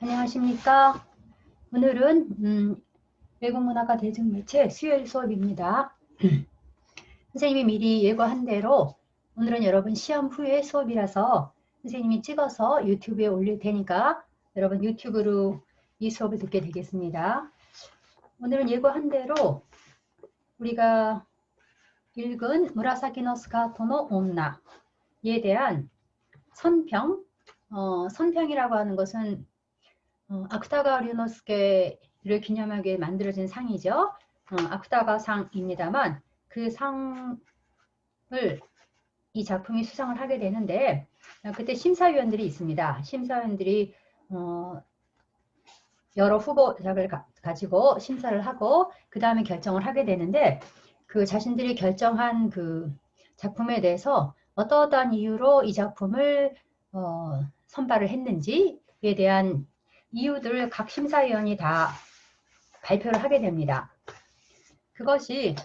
안녕하십니까. 오늘은 외국문화가 대중매체 수요일 수업입니다. 선생님이 미리 예고한 대로 오늘은 여러분 시험 후에 수업이라서 선생님이 찍어서 유튜브에 올릴 테니까 여러분 유튜브로 이 수업을 듣게 되겠습니다. 오늘은 예고한 대로 우리가 읽은 무라사키 노 스카토노 온나에 대한 선평, 선평이라고 하는 것은 아쿠타가 류노스케를 기념하게 만들어진 상이죠. 아쿠타가 상입니다만 그 상을 이 작품이 수상을 하게 되는데 그때 심사위원들이 있습니다. 심사위원들이 여러 후보작을 가지고 심사를 하고 그 다음에 결정을 하게 되는데 그 자신들이 결정한 그 작품에 대해서 어떠한 이유로 이 작품을 선발을 했는지에 대한 이유들을 각 심사위원이 다 발표를 하게 됩니다. 그것이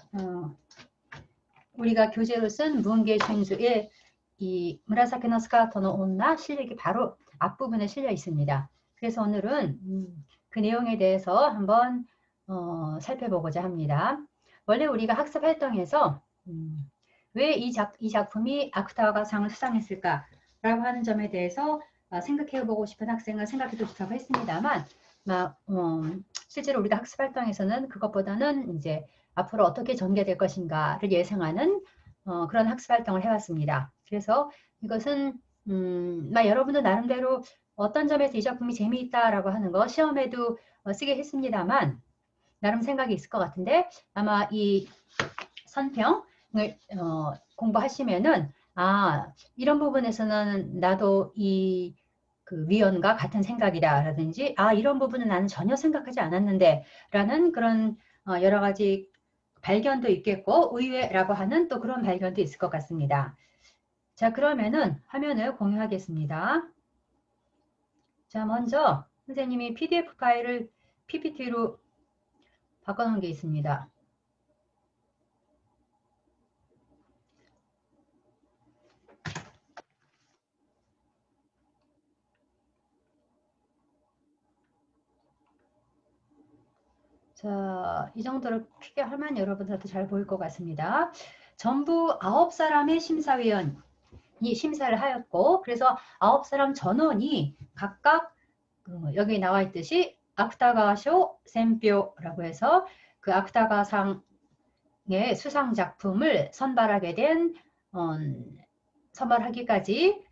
우리가 교재로 쓴 무은계 슌수의 이 무라사키 노 스카토노 온나 실력이 바로 앞부분에 실려 있습니다. 그래서 오늘은 그 내용에 대해서 한번 살펴보고자 합니다. 원래 우리가 학습 활동에서 왜 이 작품이 아쿠타가 상을 수상했을까 라고 하는 점에 대해서 생각해보고 싶은 학생을 생각해도 좋다고 했습니다만 실제로 우리가 학습 활동에서는 그것보다는 이제 앞으로 어떻게 전개될 것인가를 예상하는 그런 학습 활동을 해왔습니다. 그래서 이것은 여러분도 나름대로 어떤 점에서 이 작품이 재미있다라고 하는 거 시험에도 쓰게 했습니다만 나름 생각이 있을 것 같은데 아마 이 선평을 공부하시면은 이런 부분에서는 나도 이 그 위원과 같은 생각이다 라든지 이런 부분은 나는 전혀 생각하지 않았는데 라는 그런 여러 가지 발견도 있겠고 의외라고 하는 또 그런 발견도 있을 것 같습니다. 자, 그러면은 화면을 공유하겠습니다. 자, 먼저 선생님이 PDF 파일을 PPT로 바꿔놓은 게 있습니다. 자, 이 정도로 크게 하면 여러분들도 잘 보일 것 같습니다. 전부 9사람의 심사위원이 심사를 하였고 그래서 9사람 전원이 각각 여기 나와 있듯이 아쿠타가쇼 센표라고 해서 그 아쿠타가상의 수상작품을 선발하게 된 선발하기까지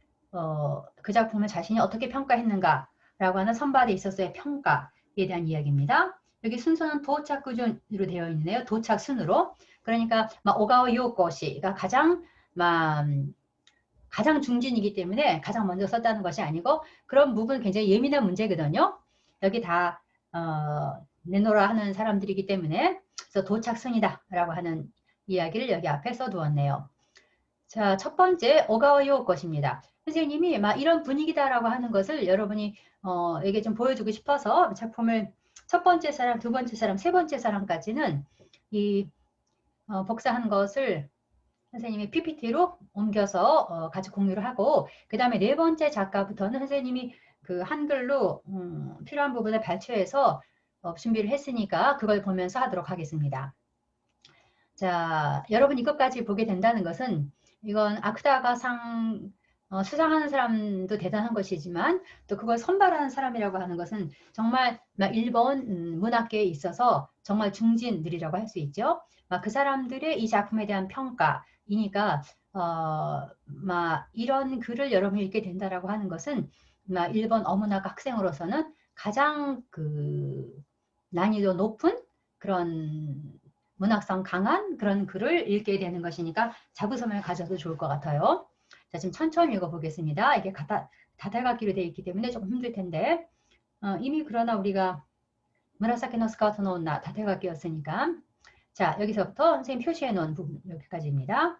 그 작품을 자신이 어떻게 평가했는가라고 하는 선발에 있어서의 평가에 대한 이야기입니다. 여기 순서는 도착 기준으로 되어 있네요. 도착 순으로. 그러니까 오가오 요코시가 가장 중진이기 때문에 가장 먼저 썼다는 것이 아니고 그런 부분 굉장히 예민한 문제거든요. 여기 다 내놓으라 하는 사람들이기 때문에 그래서 도착순이다 라고 하는 이야기를 여기 앞에 써두었네요. 자, 첫 번째 오가와요 것입니다. 선생님이 이런 분위기다라고 하는 것을 여러분이 에게 좀 보여주고 싶어서 작품을 첫 번째 사람, 두 번째 사람, 세 번째 사람까지는 이 복사한 것을 선생님이 PPT로 옮겨서 같이 공유를 하고 그 다음에 네 번째 작가부터는 선생님이 그 한글로 필요한 부분을 발췌해서 준비를 했으니까 그걸 보면서 하도록 하겠습니다. 자, 여러분 이것까지 보게 된다는 것은 이건 아쿠타가 상 수상하는 사람도 대단한 것이지만 또 그걸 선발하는 사람이라고 하는 것은 정말 일본 문학계에 있어서 정말 중진들이라고 할 수 있죠. 그 사람들의 이 작품에 대한 평가이니까 이런 글을 여러분이 읽게 된다라고 하는 것은 일본 어문학 학생으로서는 가장 그 난이도 높은 그런 문학성 강한 그런 글을 읽게 되는 것이니까 자부심을 가져도 좋을 것 같아요. 자, 지금 천천히 읽어보겠습니다. 이게 다달각기로 되어 있기 때문에 조금 힘들 텐데 이미 그러나 우리가 무라사키 노 스카토노 온나 다달각기였으니까 자, 여기서부터 선생님 표시해 놓은 부분 여기까지입니다.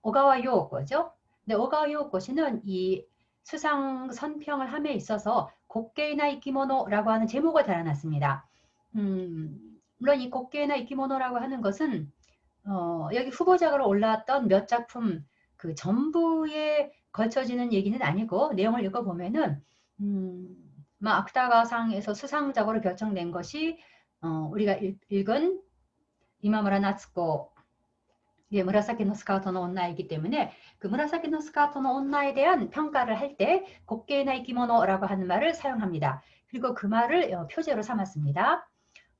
오가와 요오코죠. 근데 오가와 요오코씨는 이 수상 선평을 함에 있어서 곡개나 이키모노라고 하는 제목을 달아놨습니다. 물론 이 곡개나 이키모노라고 하는 것은 여기 후보작으로 올라왔던 몇 작품 그 전부에 걸쳐지는 얘기는 아니고 내용을 읽어보면은 芥川상에서 수상작으로 결정된 것이 우리가 읽은 이마무라 나츠코의 무라사키 노 스카우토의 온나이기 때문에 그 무라사키 노 스카우토의 온나에 대한 평가를 할 때 곡계나 이기모노라고 하는 말을 사용합니다. 그리고 그 말을 표제로 삼았습니다.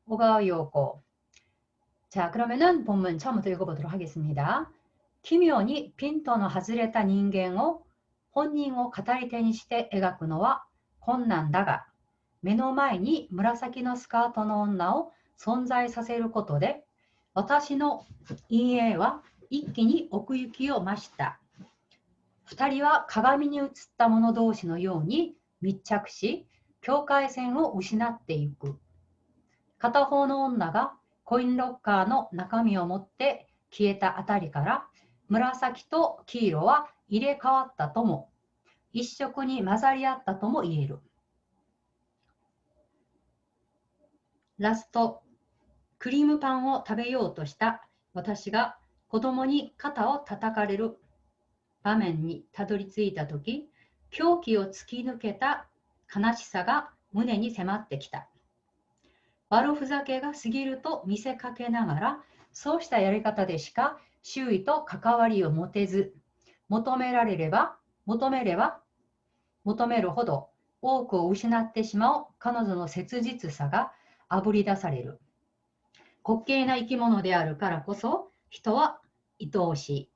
오가와 요코. 자, 그러면은 본문 처음부터 읽어보도록 하겠습니다. 기묘니 핀토의 外れた人間を本人を語り手にして描くのは困難だが、目の前に紫のスカートの女を存在させることで、私の陰影は一気に奥行きを増した。二人は鏡に映った者同士のように密着し、境界線を失っていく。片方の女がコインロッカーの中身を持って消えたあたりから、紫と黄色は入れ替わったとも、一色に混ざり合ったとも言える。ラスト、クリームパンを食べようとした私が子供に肩を叩かれる場面にたどり着いたとき、狂気を突き抜けた悲しさが胸に迫ってきた。悪ふざけが過ぎると見せかけながら、そうしたやり方でしか周囲と関わりを持てず、求めるほど多くを失ってしまう彼女の切実さがあぶり出される。滑稽な生き物であるからこそ、人は愛おし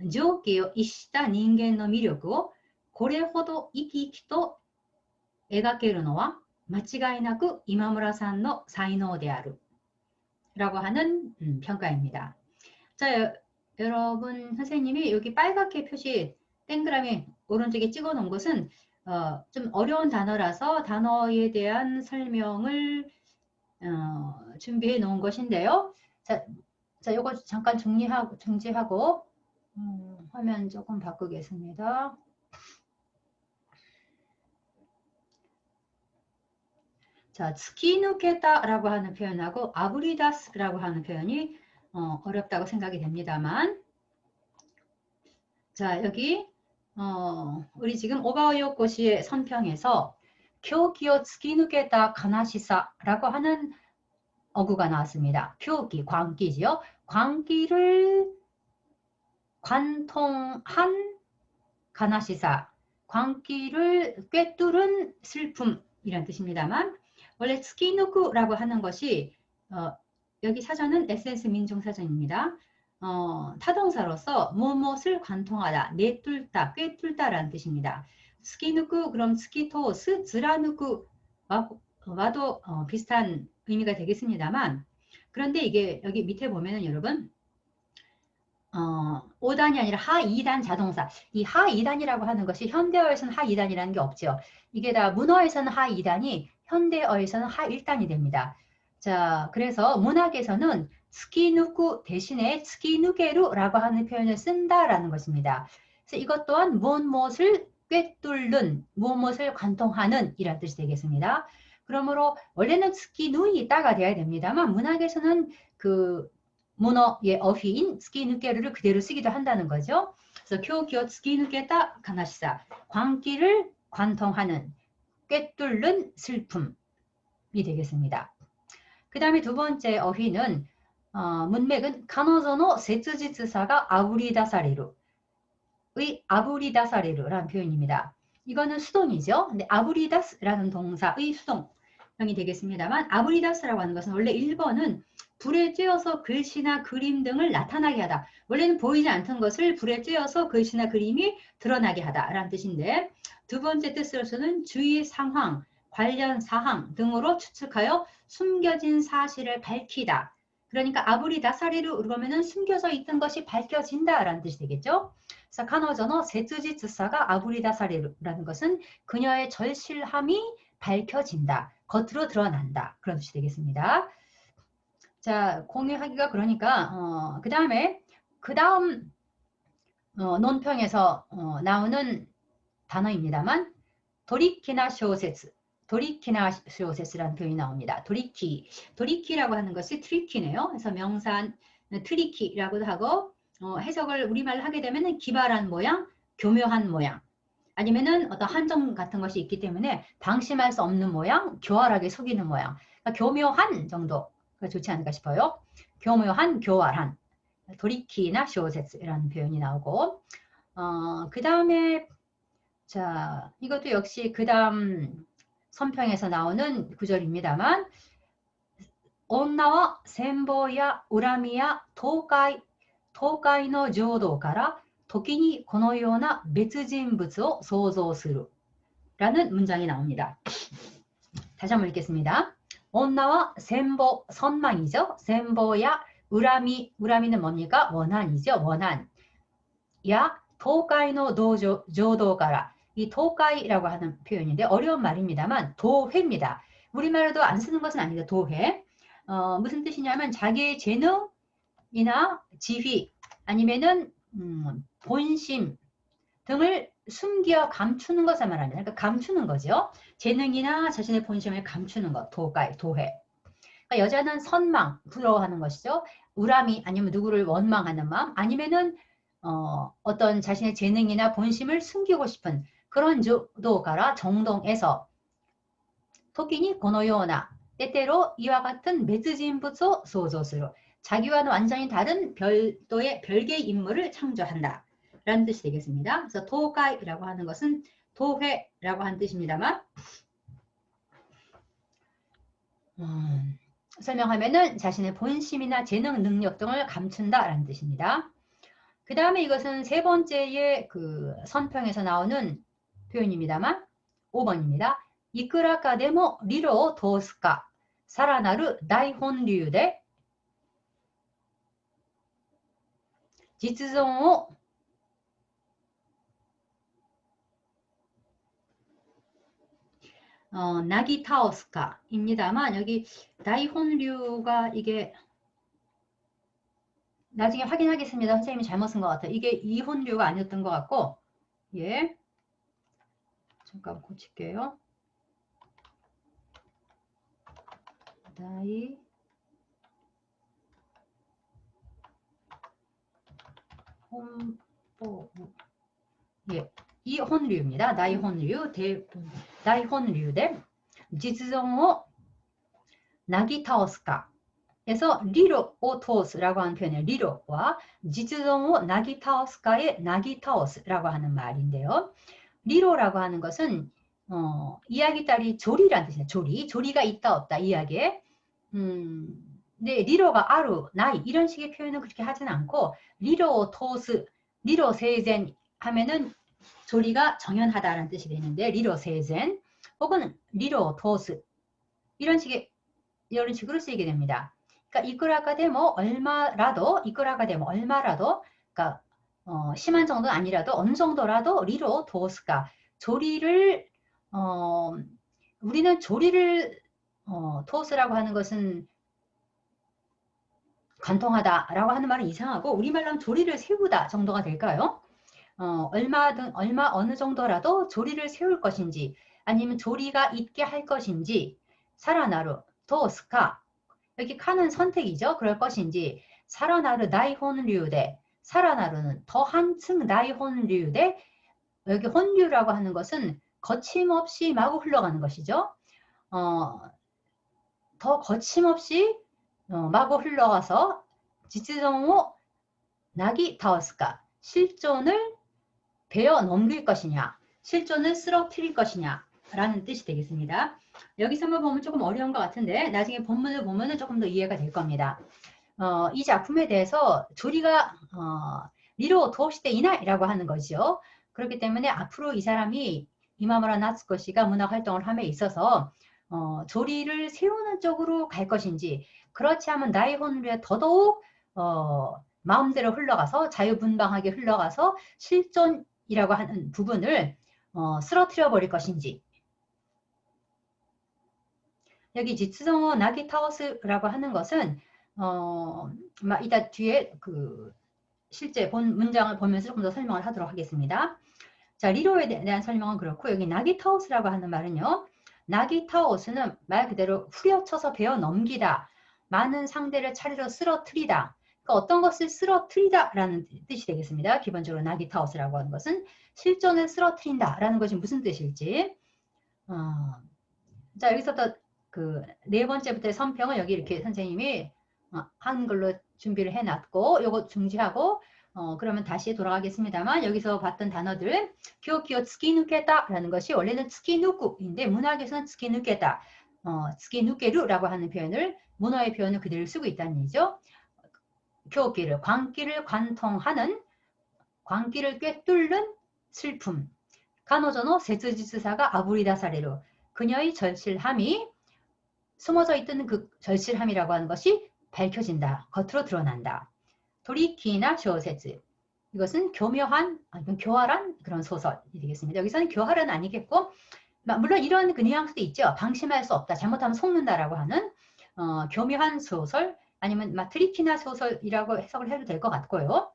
い。常軌を逸した人間の魅力をこれほど生き生きと描けるのは間違いなく今村さんの才能である。라고 하는 평가입니다. 자, 여러분 선생님이 여기 빨갛게 표시 동그라미 오른쪽에 찍어 놓은 것은 좀 어려운 단어라서 단어에 대한 설명을 준비해 놓은 것인데요. 자, 이거 잠깐 중지하고 화면 조금 바꾸겠습니다. 자, 스키누케타라고 하는 표현하고 아브리다스라고 하는 표현이 어렵다고 생각이 됩니다만, 자, 여기 우리 지금 오가와 요코시의 선평에서 교기を 스키누케타 가나시사라고 하는 어구가 나왔습니다. 교기, 광기지요. 광기를 관통한 가나시사, 광기를 꿰뚫은 슬픔이란 뜻입니다만, 원래 스키누쿠라고 하는 것이 여기 사전은 에센스 민중사전입니다. 타동사로서 무엇을 관통하다, 내뚫다, 꿰뚫다라는 뜻입니다. 스키누쿠, 그럼 스키토스, 즈라누쿠와도 비슷한 의미가 되겠습니다만, 그런데 이게 여기 밑에 보면은 여러분 5단이 아니라 하 2단 자동사. 이 하 2단이라고 하는 것이 현대어에서는 하 2단이라는 게 없죠. 이게 다 문어에서는 하 2단이 현대어에서는 하 1단이 됩니다. 자, 그래서 문학에서는 스키누쿠 대신에 스키누게루라고 하는 표현을 쓴다라는 것입니다. 그래서 이것 또한 무엇을 꿰뚫는, 무엇을 관통하는 이란 뜻이 되겠습니다. 그러므로 원래는 스키누이 따가 돼야 됩니다만 문학에서는 그 문어의 어휘인 스키누게루를 그대로 쓰기도 한다는 거죠. 그래서 교기어 스키누게타 가나시사, 광기를 관통하는, 꿰뚫는 슬픔이 되겠습니다. 그 다음에 두 번째 어휘는 문맥은 가노조노 세츠지츠사가 아부리다사레루의 아부리다사레루라는 표현입니다. 이거는 수동이죠. 근데 아부리다스라는 동사의 수동형이 되겠습니다만, 아부리다스라고 하는 것은 원래 1번은 불에 쬐어서 글씨나 그림 등을 나타나게 하다. 원래는 보이지 않던 것을 불에 쬐어서 글씨나 그림이 드러나게 하다라는 뜻인데, 두 번째 뜻으로서는 주의 상황, 관련 사항 등으로 추측하여 숨겨진 사실을 밝히다. 그러니까 아부리다사리루 그러면은 숨겨져 있던 것이 밝혀진다라는 뜻이 되겠죠. 그래서 카노저노 세츠지츠사가 아부리다사리루라는 것은 그녀의 절실함이 밝혀진다, 겉으로 드러난다, 그런 뜻이 되겠습니다. 자, 공유하기가 그러니까 그 다음 논평에서 나오는 단어입니다만, 도리키나 쇼세츠라는 표현이 나옵니다. 도리키라고 하는 것이 트리키네요. 그래서 명사한 트리키라고도 하고 해석을 우리말로 하게 되면 기발한 모양, 교묘한 모양, 아니면은 어떤 한정 같은 것이 있기 때문에 방심할 수 없는 모양, 교활하게 속이는 모양. 그러니까 교묘한 정도가 좋지 않을까 싶어요. 교묘한, 교활한. 도리키나 쇼세츠 이런 표현이 나오고, 그 다음에, 자, 이것도 역시 그 다음 선평에서 나오는 구절입니다만, 女は 戦望や 恨みや 倒壊の情動から時にこのような別人物を想像する라는 문장이 나옵니다. 다시 한번 읽겠습니다. 女は 戦望, 선망이죠. 戦望や 우라미, 우라미는 뭡니까? 원한이죠. 원한. 야, 도가이노 도조, 조도가라. 이 도가이라고 하는 표현인데 어려운 말입니다만 도회입니다. 우리말로도 안 쓰는 것은 아니다. 도회. 무슨 뜻이냐면 자기의 재능이나 지휘 아니면은 본심 등을 숨겨 감추는 것을 말합니다. 그러니까 감추는 거죠. 재능이나 자신의 본심을 감추는 것. 도가이, 도회. 그러니까 여자는 선망, 부러워하는 것이죠. 우람이 아니면 누구를 원망하는 마음 아니면은 어떤 자신의 재능이나 본심을 숨기고 싶은 그런 조도가라 정동에서 토끼니 고노요나 때때로 이와 같은 매즈진부소 소조스로 자기와는 완전히 다른 별도의 별개의 인물을 창조한다 라는 뜻이 되겠습니다. 그래서 도가이라고 하는 것은 도회라고 하는 뜻입니다만 설명하면은 자신의 본심이나 재능, 능력 등을 감춘다 라는 뜻입니다. 그 다음에 이것은 세 번째의 그 선평에서 나오는 표현입니다만 5번입니다. 이쿠라카 데모 리로 도스카 사라나루 다이혼류대実存を 나기타오스카입니다만 여기 다이혼류가 이게 나중에 확인하겠습니다. 선생님이 잘못 쓴 것 같아요. 이게 이혼류가 아니었던 것 같고 예 잠깐 고칠게요. 다이 혼보 예 이혼류입니다. 다이혼류 다이혼류 대実存を 나기타오스카 그래서 리로 오토스라고 하는 표현이에요. 리로와 지즈동오 나기타오스카의 나기타오스라고 하는 말인데요. 리로라고 하는 것은 이야기 따리 조리라는 뜻이에요. 조리가 있다 없다 이야기에 네, 리로가 아루, 나이 이런 식의 표현은 그렇게 하진 않고 리로 토스, 리로 세젠 하면은 조리가 정연하다라는 뜻이 되는데 리로 세젠 혹은 리로 토스 이런 식으로 쓰이게 됩니다. 그러니까 이끌아가 되면 얼마라도 그러니까 심한 정도는 아니라도 어느 정도라도 리로 도스가 조리를 우리는 조리를 토스라고 하는 것은 관통하다라고 하는 말은 이상하고 우리말로 하면 조리를 세우다 정도가 될까요? 얼마 어느 정도라도 조리를 세울 것인지 아니면 조리가 있게 할 것인지 사라나루 도스카 여기 카는 선택이죠. 그럴 것인지 사라나루 나이혼류대 살아나루는 더 한층 나이혼류대 여기 혼류라고 하는 것은 거침없이 마구 흘러가는 것이죠. 더 거침없이 마구 흘러가서 지츠정오 나기 타오스까 실존을 베어 넘길 것이냐 실존을 쓰러뜨릴 것이냐 라는 뜻이 되겠습니다. 여기서만 보면 조금 어려운 것 같은데 나중에 본문을 보면 조금 더 이해가 될 겁니다. 이 작품에 대해서 조리가 리로 도시대 이나이라고 하는 거죠. 그렇기 때문에 앞으로 이 사람이 이마무라 나츠코 씨가 문학 활동을 함에 있어서 조리를 세우는 쪽으로 갈 것인지 그렇지 않으면 나이혼류에 더더욱 마음대로 흘러가서 자유분방하게 흘러가서 실존이라고 하는 부분을 쓰러뜨려 버릴 것인지 여기 지츠정오 나기타오스라고 하는 것은 이따 뒤에 그 실제 본 문장을 보면서 조금 더 설명을 하도록 하겠습니다. 자, 리로에 대한 설명은 그렇고 여기 나기타오스라고 하는 말은요. 나기타오스는 말 그대로 후려쳐서 베어 넘기다. 많은 상대를 차례로 쓰러뜨리다. 그러니까 어떤 것을 쓰러뜨리다라는 뜻이 되겠습니다. 기본적으로 나기타오스라고 하는 것은 실존을 쓰러뜨린다라는 것이 무슨 뜻일지. 자, 여기서 또 그 네 번째부터의 선평은 여기 이렇게 선생님이 한글로 준비를 해놨고 요거 중지하고 그러면 다시 돌아가겠습니다만 여기서 봤던 단어들 교키오 츠키누케다라는 것이 원래는 츠키누쿠인데 문학에서는 츠키누케다 츠키누케루라고 하는 표현을 문어의 표현을 그대로 쓰고 있다는 얘기죠. 교기를 광기를 관통하는 광기를 꿰뚫는 슬픔 가노조노 세츠지스사가 아부리다사레로 그녀의 절실함이 숨어져 있던 그 절실함이라고 하는 것이 밝혀진다. 겉으로 드러난다. 도리키나 쇼세츠 이것은 교묘한, 교활한 그런 소설이 되겠습니다. 여기서는 교활은 아니겠고 물론 이런 그 뉘앙스도 있죠. 방심할 수 없다. 잘못하면 속는다라고 하는 교묘한 소설 아니면 트리키나 소설이라고 해석을 해도 될 것 같고요.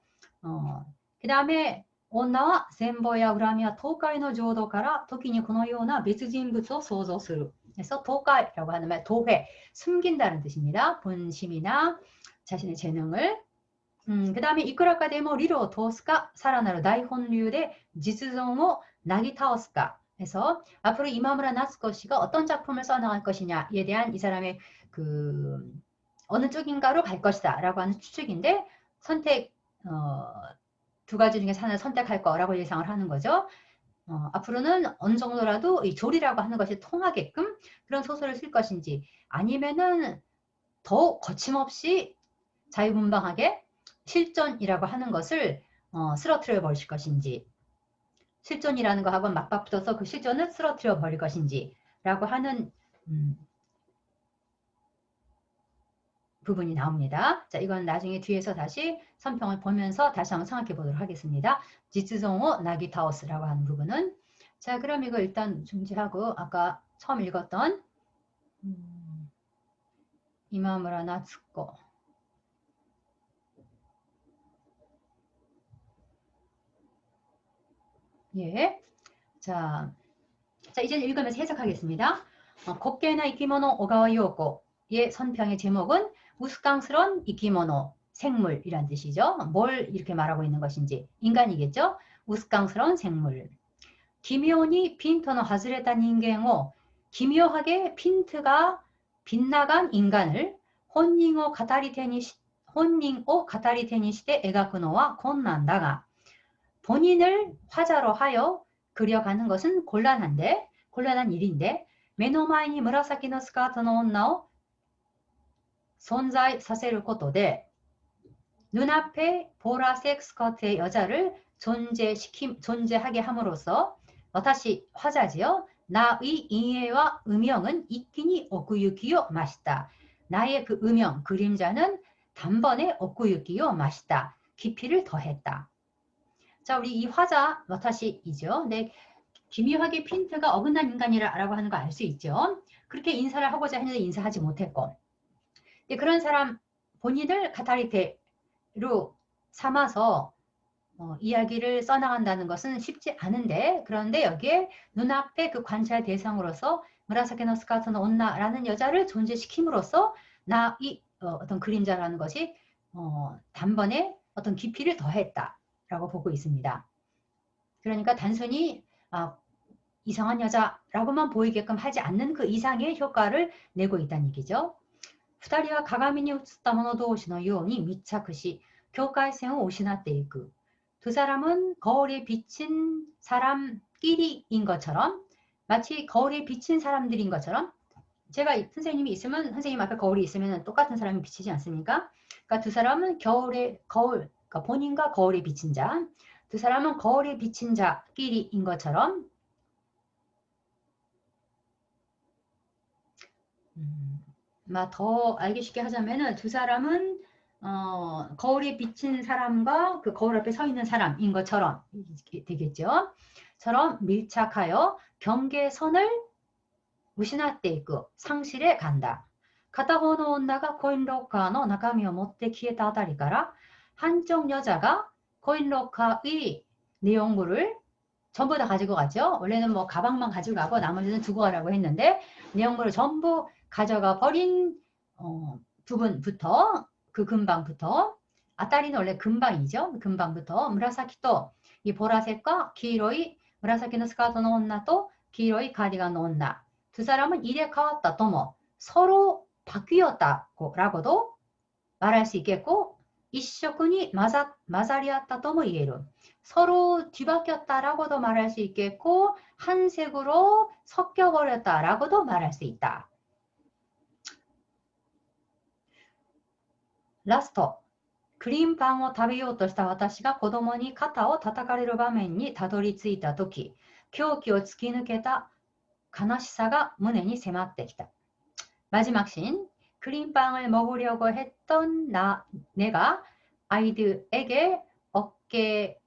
그 다음에 온나와 zen보야 우라미와 도카이의 조도から 時にこのような別人物を想像する 그래서 도카이라고 하는 말 도회 숨긴다는 뜻입니다. 본심이나 자신의 재능을 그 다음에 이쿠라카 데모 리로 도스까 사라나루 다이혼류의 지즈종을 나기타오스까 해서 앞으로 이마무라 나츠코 씨가 어떤 작품을 써나갈 것이냐에 대한 이 사람의 그 어느 쪽인가로 갈 것이다 라고 하는 추측인데 선택 두 가지 중에 하나를 선택할 거라고 예상을 하는 거죠. 앞으로는 어느 정도라도 이 조리라고 하는 것이 통하게끔 그런 소설을 쓸 것인지 아니면은 더 거침없이 자유분방하게 실존이라고 하는 것을 쓰러뜨려 버릴 것인지 실존이라는 거하고 맞바붙어서 그 실존을 쓰러뜨려 버릴 것인지 라고 하는 부분이 나옵니다. 자, 이건 나중에 뒤에서 다시 선평을 보면서 다시 한번 생각해 보도록 하겠습니다. 지츠종오 나기타오스라고 하는 부분은 자, 그럼 이거 일단 중지하고 아까 처음 읽었던 이마무라 나츠코 예. 자, 이제는 읽으면서 해석하겠습니다. 곱게나 이키모노 오가와 요코의 선평의 제목은 우스꽝스러운 이키모노, 생물이란 뜻이죠. 뭘 이렇게 말하고 있는 것인지 인간이겠죠. 우스꽝스러운 생물. 기묘니 핀토노 하즈레타 닌겐오 기묘하게 핀트가 빗나간 인간을 혼닝오 가타리테니 시대 에가쿠노와 곤난다가 본인을 화자로 하여 그려가는 것은 곤란한 일인데 메노마이니 무라사키노 스카트노 온나오 존재させることで 눈앞에 보라색 스커트의 여자를 존재하게 함으로써 다시 화자지요. 나의 이해와 음영은 이끼니 오쿠유키요 마시다. 나의 그 음영, 그림자는 단번에 오쿠유키요 마시다. 깊이를 더했다. 자, 우리 이 화자 와타시이죠. 네, 기묘하게 핀트가 어긋난 인간이라고 하는 거 알 수 있죠. 그렇게 인사를 하고자 했는데 인사하지 못했고 그런 사람 본인을 가타리테로 삼아서 이야기를 써나간다는 것은 쉽지 않은데 그런데 여기에 눈앞에 그 관찰 대상으로서 무라사케노 스카토노 온나라는 여자를 존재시킴으로써 나의 어떤 그림자라는 것이 단번에 어떤 깊이를 더했다라고 보고 있습니다. 그러니까 단순히 이상한 여자라고만 보이게끔 하지 않는 그 이상의 효과를 내고 있다는 얘기죠. 2人は鏡に映った者同士のように密着し、境界線を失っていく. 두 사람은 거울에 비친 사람끼리인 것처럼 마치 거울에 비친 사람들인 것처럼 제가 선생님이 있으면 선생님 앞에 거울이 있으면 똑같은 사람이 비치지 않습니까? 그러니까 두 사람은 그러니까 본인과 거울에 비친 자, 두 사람은 거울에 비친 자끼리인 것처럼 더 알기 쉽게 하자면은 두 사람은 거울에 비친 사람과 그 거울 앞에 서 있는 사람인 것처럼 되겠죠. 처럼 밀착하여 경계선을 무시나떼 있고 상실해 간다. 片方の女がコインロッカーの中身を持って消えたあたりから 한쪽 여자가 코인 로커의 내용물을 전부 다 가지고 가죠. 원래는 뭐 가방만 가지고 가고 나머지는 두고 가라고 했는데 내용물을 전부 가져가 버린 부분부터 그 근방부터 아따리는 원래 금방이죠. 금방부터 무라사키도 이 보라색과 기로이 무라사키의 스카트의 언나또 기로이 가디건의 언나 두 사람은 일에 가왔다 또뭐 서로 바뀌었다라고도 말할 수 있겠고 일색に混ざり合ったとも言える 서로 뒤바뀌었다라고도 말할 수 있겠고 한 색으로 섞여버렸다라고도 말할 수 있다. 라스트 クリームパンを食べようとした私が子供に肩を叩かれる場面にたどり着いたとき、狂気を突き抜けた悲しさが胸に迫ってきた。마지막 씬, 크림빵을 먹으려고 했던 내가 아이들에게 어깨를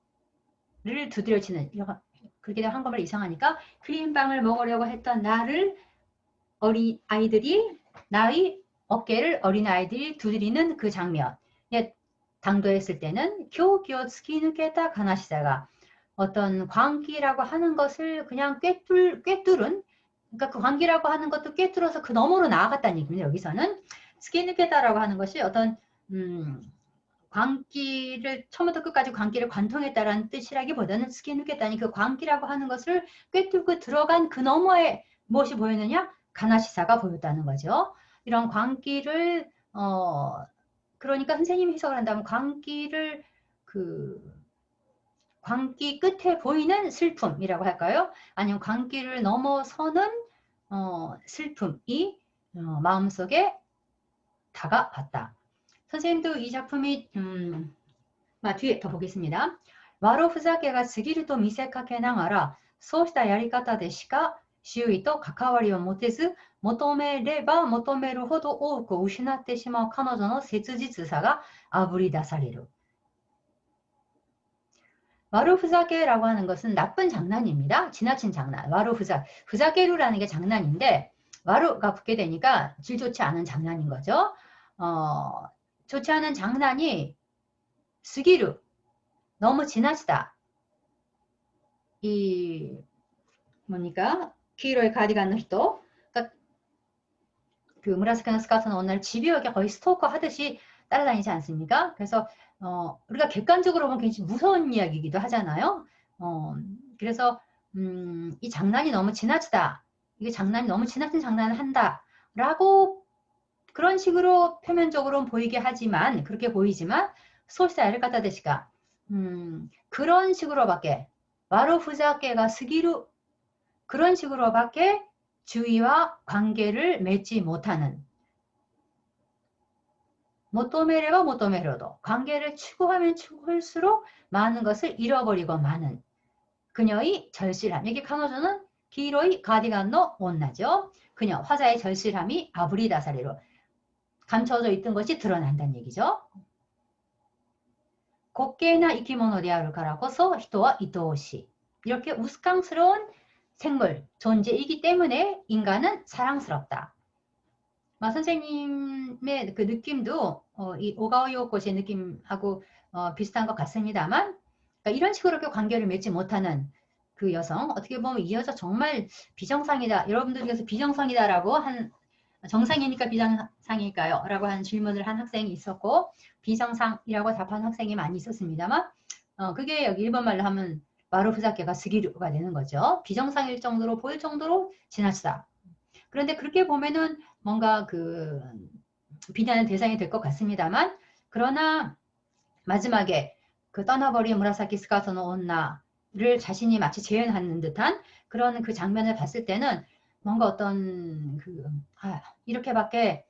두드려치는, 그렇게 되면 한국말 이상하니까 크림빵을 먹으려고 했던 나를 나의 어깨를 어린아이들이 두드리는 그 장면. 당도했을 때는 교기어 스키누케타 가나시사가 어떤 광기라고 하는 것을 그냥 꿰뚫은 그러니까 그 광기라고 하는 것도 꿰뚫어서 그 너머로 나아갔다는 얘기입니다. 여기서는 스키누케타라고 하는 것이 어떤 광기를 처음부터 끝까지 광기를 관통했다라는 뜻이라기보다는 스키누케타니 그 광기라고 하는 것을 꿰뚫고 들어간 그 너머에 무엇이 보였느냐? 가나시사가 보였다는 거죠. 이런 광기를 그러니까 선생님이 해석을 한다면 광기를 광기 끝에 보이는 슬픔이라고 할까요? 아니면 광기를 넘어서는 슬픔이 마음속에 다가왔다. 선생님도 이 작품이 뒤에 더 보겠습니다. 와로 후자케가 스기를と見せかけながらそうしたやり方でしか周囲と関わりを持てず求めれば求めるほど多く失ってしまう彼女の切実さがあぶり出される。와루후자케라고 하는 것은 나쁜 장난입니다. 지나친 장난. 후자케루라는 게 장난인데 와루가 붙게 되니까 질 좋지 않은 장난인 거죠. 좋지 않은 장난이 스기루 너무 지나치다. 이 뭡니까? 기로의 가디건의 히토 그 무라사키의 스카트의 언나를 집요하게 거의 스토커 하듯이 따라다니지 않습니까? 그래서 우리가 객관적으로 보면 굉장히 무서운 이야기이기도 하잖아요. 그래서 이 장난이 너무 지나치다. 이게 장난이 너무 지나친 장난을 한다. 라고 그런 식으로 표면적으로는 보이게 하지만 그렇게 보이지만 소시사를 갖다 대시가 그런 식으로밖에 와루후자케가 스기루 그런 식으로밖에 주의와 관계를 맺지 못하는 모토메레와 모토메로도 관계를 추구하면 추구할수록 많은 것을 잃어버리고 마는 그녀의 절실함. 여기 카노조는 기로의 가디건의 언나죠. 그녀 화자의 절실함이 아브리다사리로 감춰져 있던 것이 드러난다는 얘기죠. 곱게나 이키모노であるからこそ人は愛おしい. 이렇게 우스꽝스러운 생물, 존재이기 때문에 인간은 사랑스럽다. 선생님의 그 느낌도 이 오가오 요코시의 느낌하고 비슷한 것 같습니다만 그러니까 이런 식으로 관계를 맺지 못하는 그 여성 어떻게 보면 이 여자 정말 비정상이다. 여러분들께서 비정상이다라고 한 정상이니까 비정상일까요? 라고 하는 질문을 한 학생이 있었고 비정상이라고 답한 학생이 많이 있었습니다만 그게 여기 일본말로 하면 와루후자케가 스기루가 되는 거죠. 비정상일 정도로 보일 정도로 지나치다. 그런데 그렇게 보면은 뭔가 비난의 대상이 될 것 같습니다만 그러나 마지막에 그 떠나버린 무라사키 스카토의 언나를 자신이 마치 재현하는 듯한 그런 그 장면을 봤을 때는 뭔가 어떤 이렇게밖에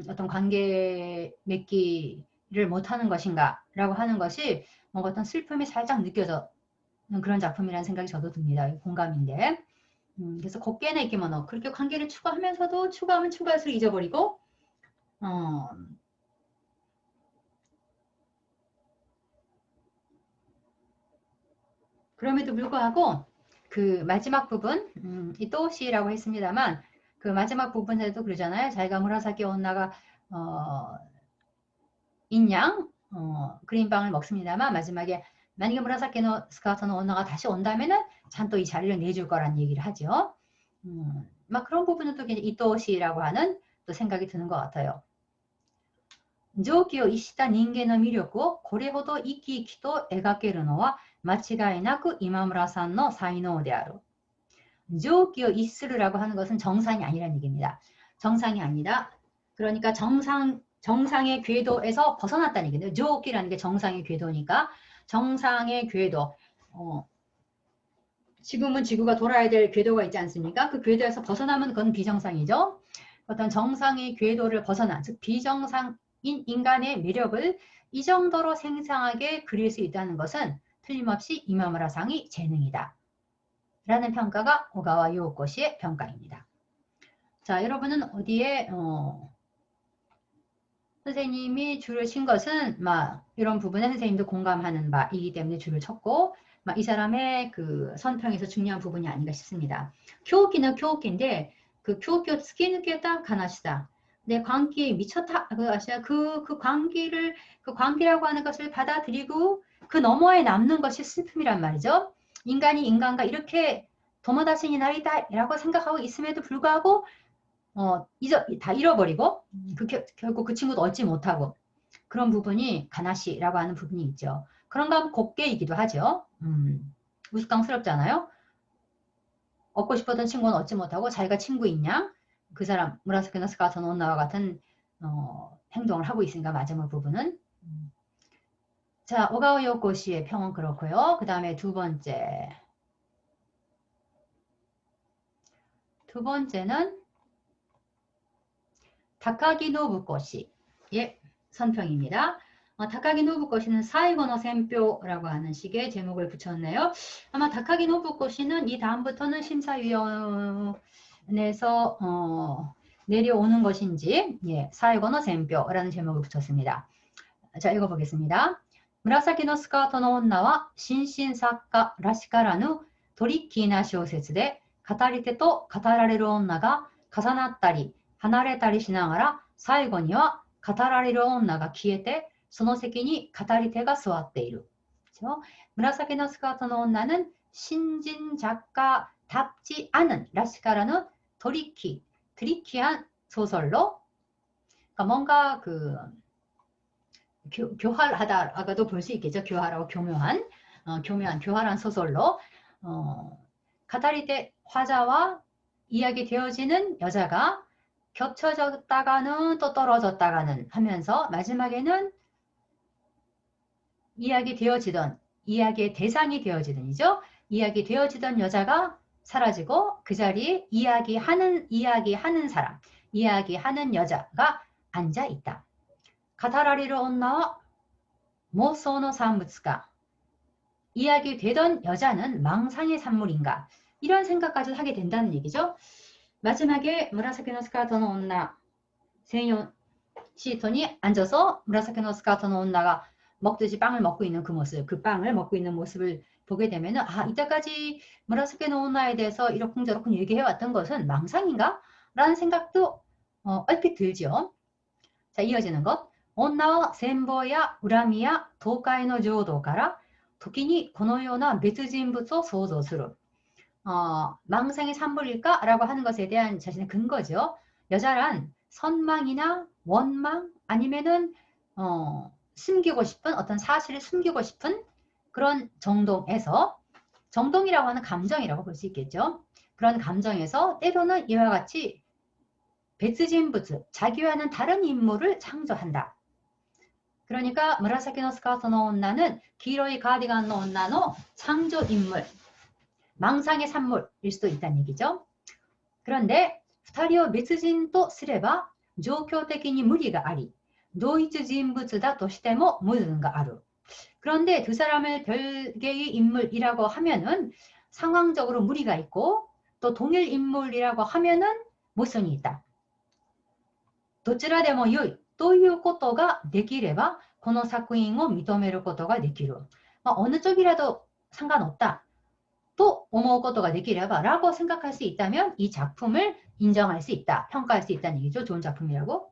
어떤 관계 맺기를 못하는 것인가 라고 하는 것이 뭔가 어떤 슬픔이 살짝 느껴져 그런 작품이라는 생각이 저도 듭니다. 공감인데 그래서 곱게나 이기모노 그렇게 관계를 추구하면서도 추구하면 추구할수록 잊어버리고 그럼에도 불구하고 그 마지막 부분 이토시라고 했습니다만 그 마지막 부분에도 그러잖아요. 자기가 무라사키 언나가 인양 그린빵을 먹습니다만 마지막에 만약에 무라사키의 스카토의 언나가 다시 온다면은 잔또 이 자리를 내줄 거란 얘기를 하죠. 막 그런 부분은 또 이토시라고 하는 또 생각이 드는 것 같아요. 常軌を逸した人間の魅力をこれほど生き生きと描けるのは間違いなく今村さんの才能である. 조기어 이스르라고 하는 것은 정상이 아니라는 얘기입니다. 정상이 아니다. 그러니까 정상의 궤도에서 벗어났다는 얘기인데, 조기라는 게 정상의 궤도니까 정상의 궤도. 지금은 지구가 돌아야 될 궤도가 있지 않습니까? 그 궤도에서 벗어나면 그건 비정상이죠. 어떤 정상의 궤도를 벗어난, 즉 비정상인 인간의 매력을 이 정도로 생생하게 그릴 수 있다는 것은 틀림없이 이마무라상의 재능이다. 라는 평가가 오가와 요코시의 평가입니다. 자, 여러분은 어디에 선생님이 줄을 친 것은 이런 부분에 선생님도 공감하는 바이기 때문에 줄을 쳤고 이 사람의 그 선평에서 중요한 부분이 아닌가 싶습니다. 교기는 교기인데 그 교기를突き抜けた 가나시다. 내 광기에 미쳤다. 그 광기라고 하는 것을 받아들이고 그 너머에 남는 것이 슬픔이란 말이죠. 인간이 인간과 이렇게 도모다신이 나리다 라고 생각하고 있음에도 불구하고 다 잃어버리고 결국 그 친구도 얻지 못하고 그런 부분이 가나시라고 하는 부분이 있죠. 그런가 하면 곱게이기도 하죠. 우스꽝스럽잖아요. 얻고 싶었던 친구는 얻지 못하고 자기가 친구인 양 그 사람 무라사키 노 스카토 노 온나와 같은 행동을 하고 있으니까 마지막 부분은 자, 오가와 요코시의 평은 그렇고요. 그 다음에 두 번째는 다카기 노부코시의 선평입니다. 다카기 노부코시는 사이고노 센표라고 하는 식의 제목을 붙였네요. 아마 다카기 노부코시는 이 다음부터는 심사위원회에서 내려오는 것인지 사이고노 센표라는 제목을 붙였습니다. 자, 읽어보겠습니다. 무라사키 노 스카ートの女は新進作家らしからぬトリッキーな小説で語り手と語られる女が重なったり離れたりしながら最後には語られる女が消えてその席に語り手が座っている. 무라사키 노 스카ートの女는 신진 작가답지 않은 라시카라는 트리키한 소설로 그러니까 뭔가 교활하다라고도 볼 수 있겠죠. 교활하고 교묘한 소설로 가다리대 화자와 이야기 되어지는 여자가 겹쳐졌다가는 또 떨어졌다가는 하면서 마지막에는 이야기의 대상이 되어지던이죠. 이야기 되어지던 여자가 사라지고 그 자리에 이야기하는 사람, 이야기하는 여자가 앉아 있다. 가타라리르 온나와 모소노 산부츠가 이야기 되던 여자는 망상의 산물인가 이런 생각까지 하게 된다는 얘기죠. 마지막에 무라사키 노 스카ートの女専用 시토니 앉아서 무라사키 노 스카ートの女가 먹듯이 빵을 먹고 있는 그 모습, 그 빵을 먹고 있는 모습을 보게 되면은 이때까지 무라사키 노 온나에 대해서 이러쿵저러쿵 얘기해왔던 것은 망상인가? 라는 생각도 얼핏 들죠. 자, 이어지는 것. 女は羨望や恨みや倒壊の浄土から時にこのような別人物を想像する. 망상의 산물일까? 라고 하는 것에 대한 자신의 근거죠. 여자란 선망이나 원망 아니면은 숨기고 싶은 어떤 사실을 숨기고 싶은 그런 정동에서 정동이라고 하는 감정이라고 볼 수 있겠죠. 그런 감정에서 때로는 이와 같이別人物, 자기와는 다른 인물을 창조한다. 그러니까 무라사키 노 스카ートの女는 기로이 가디건 노 온나의 창조 인물, 망상의 산물일 수도 있다는 얘기죠. 그런데 2人を別人とすれば状況的に無理があり同一人物だとしても矛盾がある. 그런데 두 사람을 별개의 인물이라고 하면은 상황적으로 무리가 있고 또 동일 인물이라고 하면은 모순이 있다. どちらでも良いということができればこの作品を認めることができる. 어느 쪽이라도 상관없다. 또 思うことができれば라고 생각할 수 있다면 이 작품을 인정할 수 있다. 평가할 수 있다는 얘기죠. 좋은 작품이라고.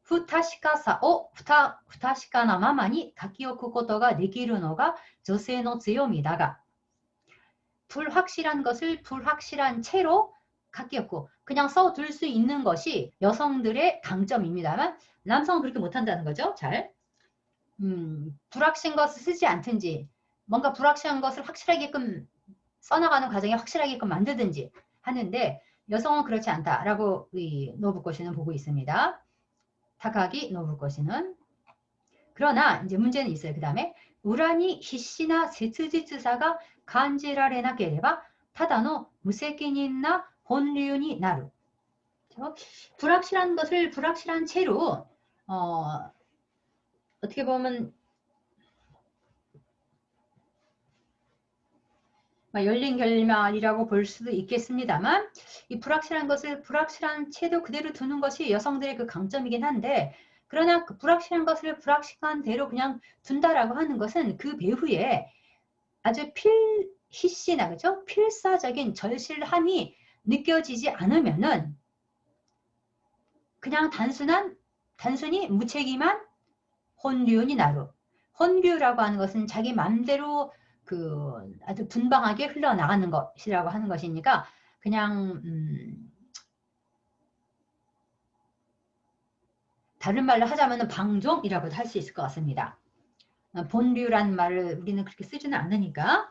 不確かさを不確かなままに書き置くことができるのが女性の強みだが 불확실한 것을 불확실한 채로 갖기였고 그냥 써둘 수 있는 것이 여성들의 강점입니다만 남성은 그렇게 못한다는 거죠. 잘. 불확실한 것을 쓰지 않든지 뭔가 불확실한 것을 확실하게끔 써나가는 과정에 확실하게끔 만들든지 하는데 여성은 그렇지 않다라고 이 노부코시는 보고 있습니다. 타카기 노부코시는. 그러나 이제 문제는 있어요. 그 다음에 우라니 히시나 세츠지츠사가 간지라레나케레바 타다노 무責任な 혼류니 나루. 불확실한 것을 불확실한 채로 어떻게 보면 열린 결말이라고 볼 수도 있겠습니다만 이 불확실한 것을 불확실한 채도 그대로 두는 것이 여성들의 그 강점이긴 한데 그러나 그 불확실한 것을 불확실한 대로 그냥 둔다라고 하는 것은 그 배후에 아주 필희씨나 그죠? 필사적인 절실함이 느껴지지 않으면은 그냥 단순히 무책임한 혼류니 나루. 혼류라고 하는 것은 자기 맘대로 그 아주 분방하게 흘러나가는 것이라고 하는 것이니까 그냥 다른 말로 하자면 방종이라고도 할 수 있을 것 같습니다. 본류란 말을 우리는 그렇게 쓰지는 않으니까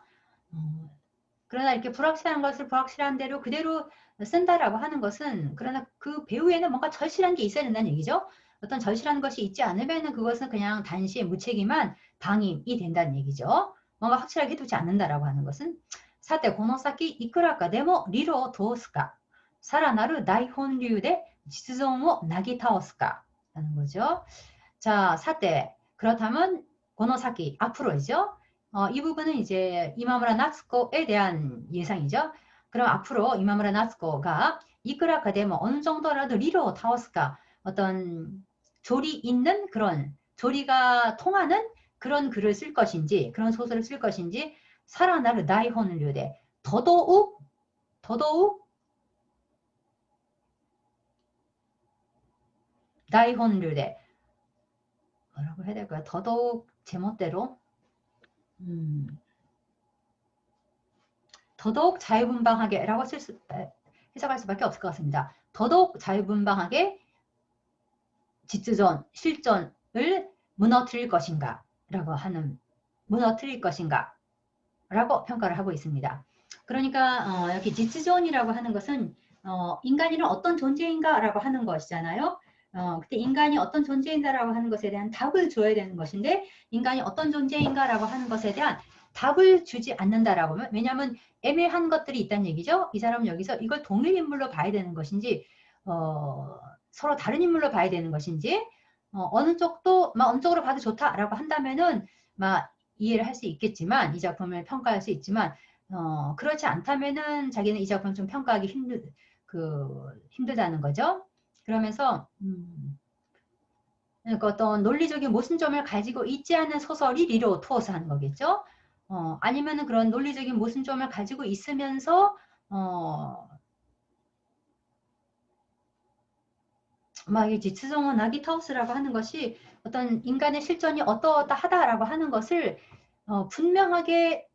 그러나 이렇게 불확실한 것을 불확실한 대로 그대로 쓴다라고 하는 것은 그러나 그 배후에는 뭔가 절실한 게 있어야 된다는 얘기죠. 어떤 절실한 것이 있지 않으면 그것은 그냥 단시 무책임한 방임이 된다는 얘기죠. 뭔가 확실하게 해두지 않는다라고 하는 것은 사태 고노사키 이쿠라카 데모 리로 도스까 사라나루 다이혼류대 지존을 나기타오스까 라는 거죠. 자, 사태 그렇다면 고노사키 앞으로이죠. 이 부분은 이제 이마무라 나츠코에 대한 예상이죠. 그럼 앞으로 이마무라 나츠코가 이쿠라카 데모 어느 정도라도 리로 타오스까 어떤 조리 있는 그런 조리가 통하는 그런 글을 쓸 것인지 그런 소설을 쓸 것인지 살아나르 나이혼을 요대 더더욱 나이혼을 요대 뭐라고 해야 될까요? 더더욱 제멋대로 더더욱 자유분방하게 라고 해석할 수밖에 없을 것 같습니다. 더더욱 자유분방하게 지츠전, 실전을 무너뜨릴 것인가 라고 하는 무너뜨릴 것인가 라고 평가를 하고 있습니다. 그러니까 여기 지츠존이라고 하는 것은 인간이는 어떤 존재인가 라고 하는 것이잖아요. 그때 인간이 어떤 존재인가 라고 하는 것에 대한 답을 줘야 되는 것인데 인간이 어떤 존재인가 라고 하는 것에 대한 답을 주지 않는다라고 하면 왜냐하면 애매한 것들이 있다는 얘기죠. 이 사람은 여기서 이걸 동일 인물로 봐야 되는 것인지 서로 다른 인물로 봐야 되는 것인지 어느 쪽도 어느 쪽으로 봐도 좋다라고 한다면은 이해를 할 수 있겠지만 이 작품을 평가할 수 있지만 그렇지 않다면은 자기는 이 작품을 좀 평가하기 힘들다는 거죠. 그러면서 그러니까 어떤 논리적인 모순점을 가지고 있지 않은 소설이 리로 투어스 하는 거겠죠. 아니면은 그런 논리적인 모순점을 가지고 있으면서 이 지츠종은 나기타우스라고 하는 것이 어떤 인간의 실존이 어떠하다라고 하는 것을 분명하게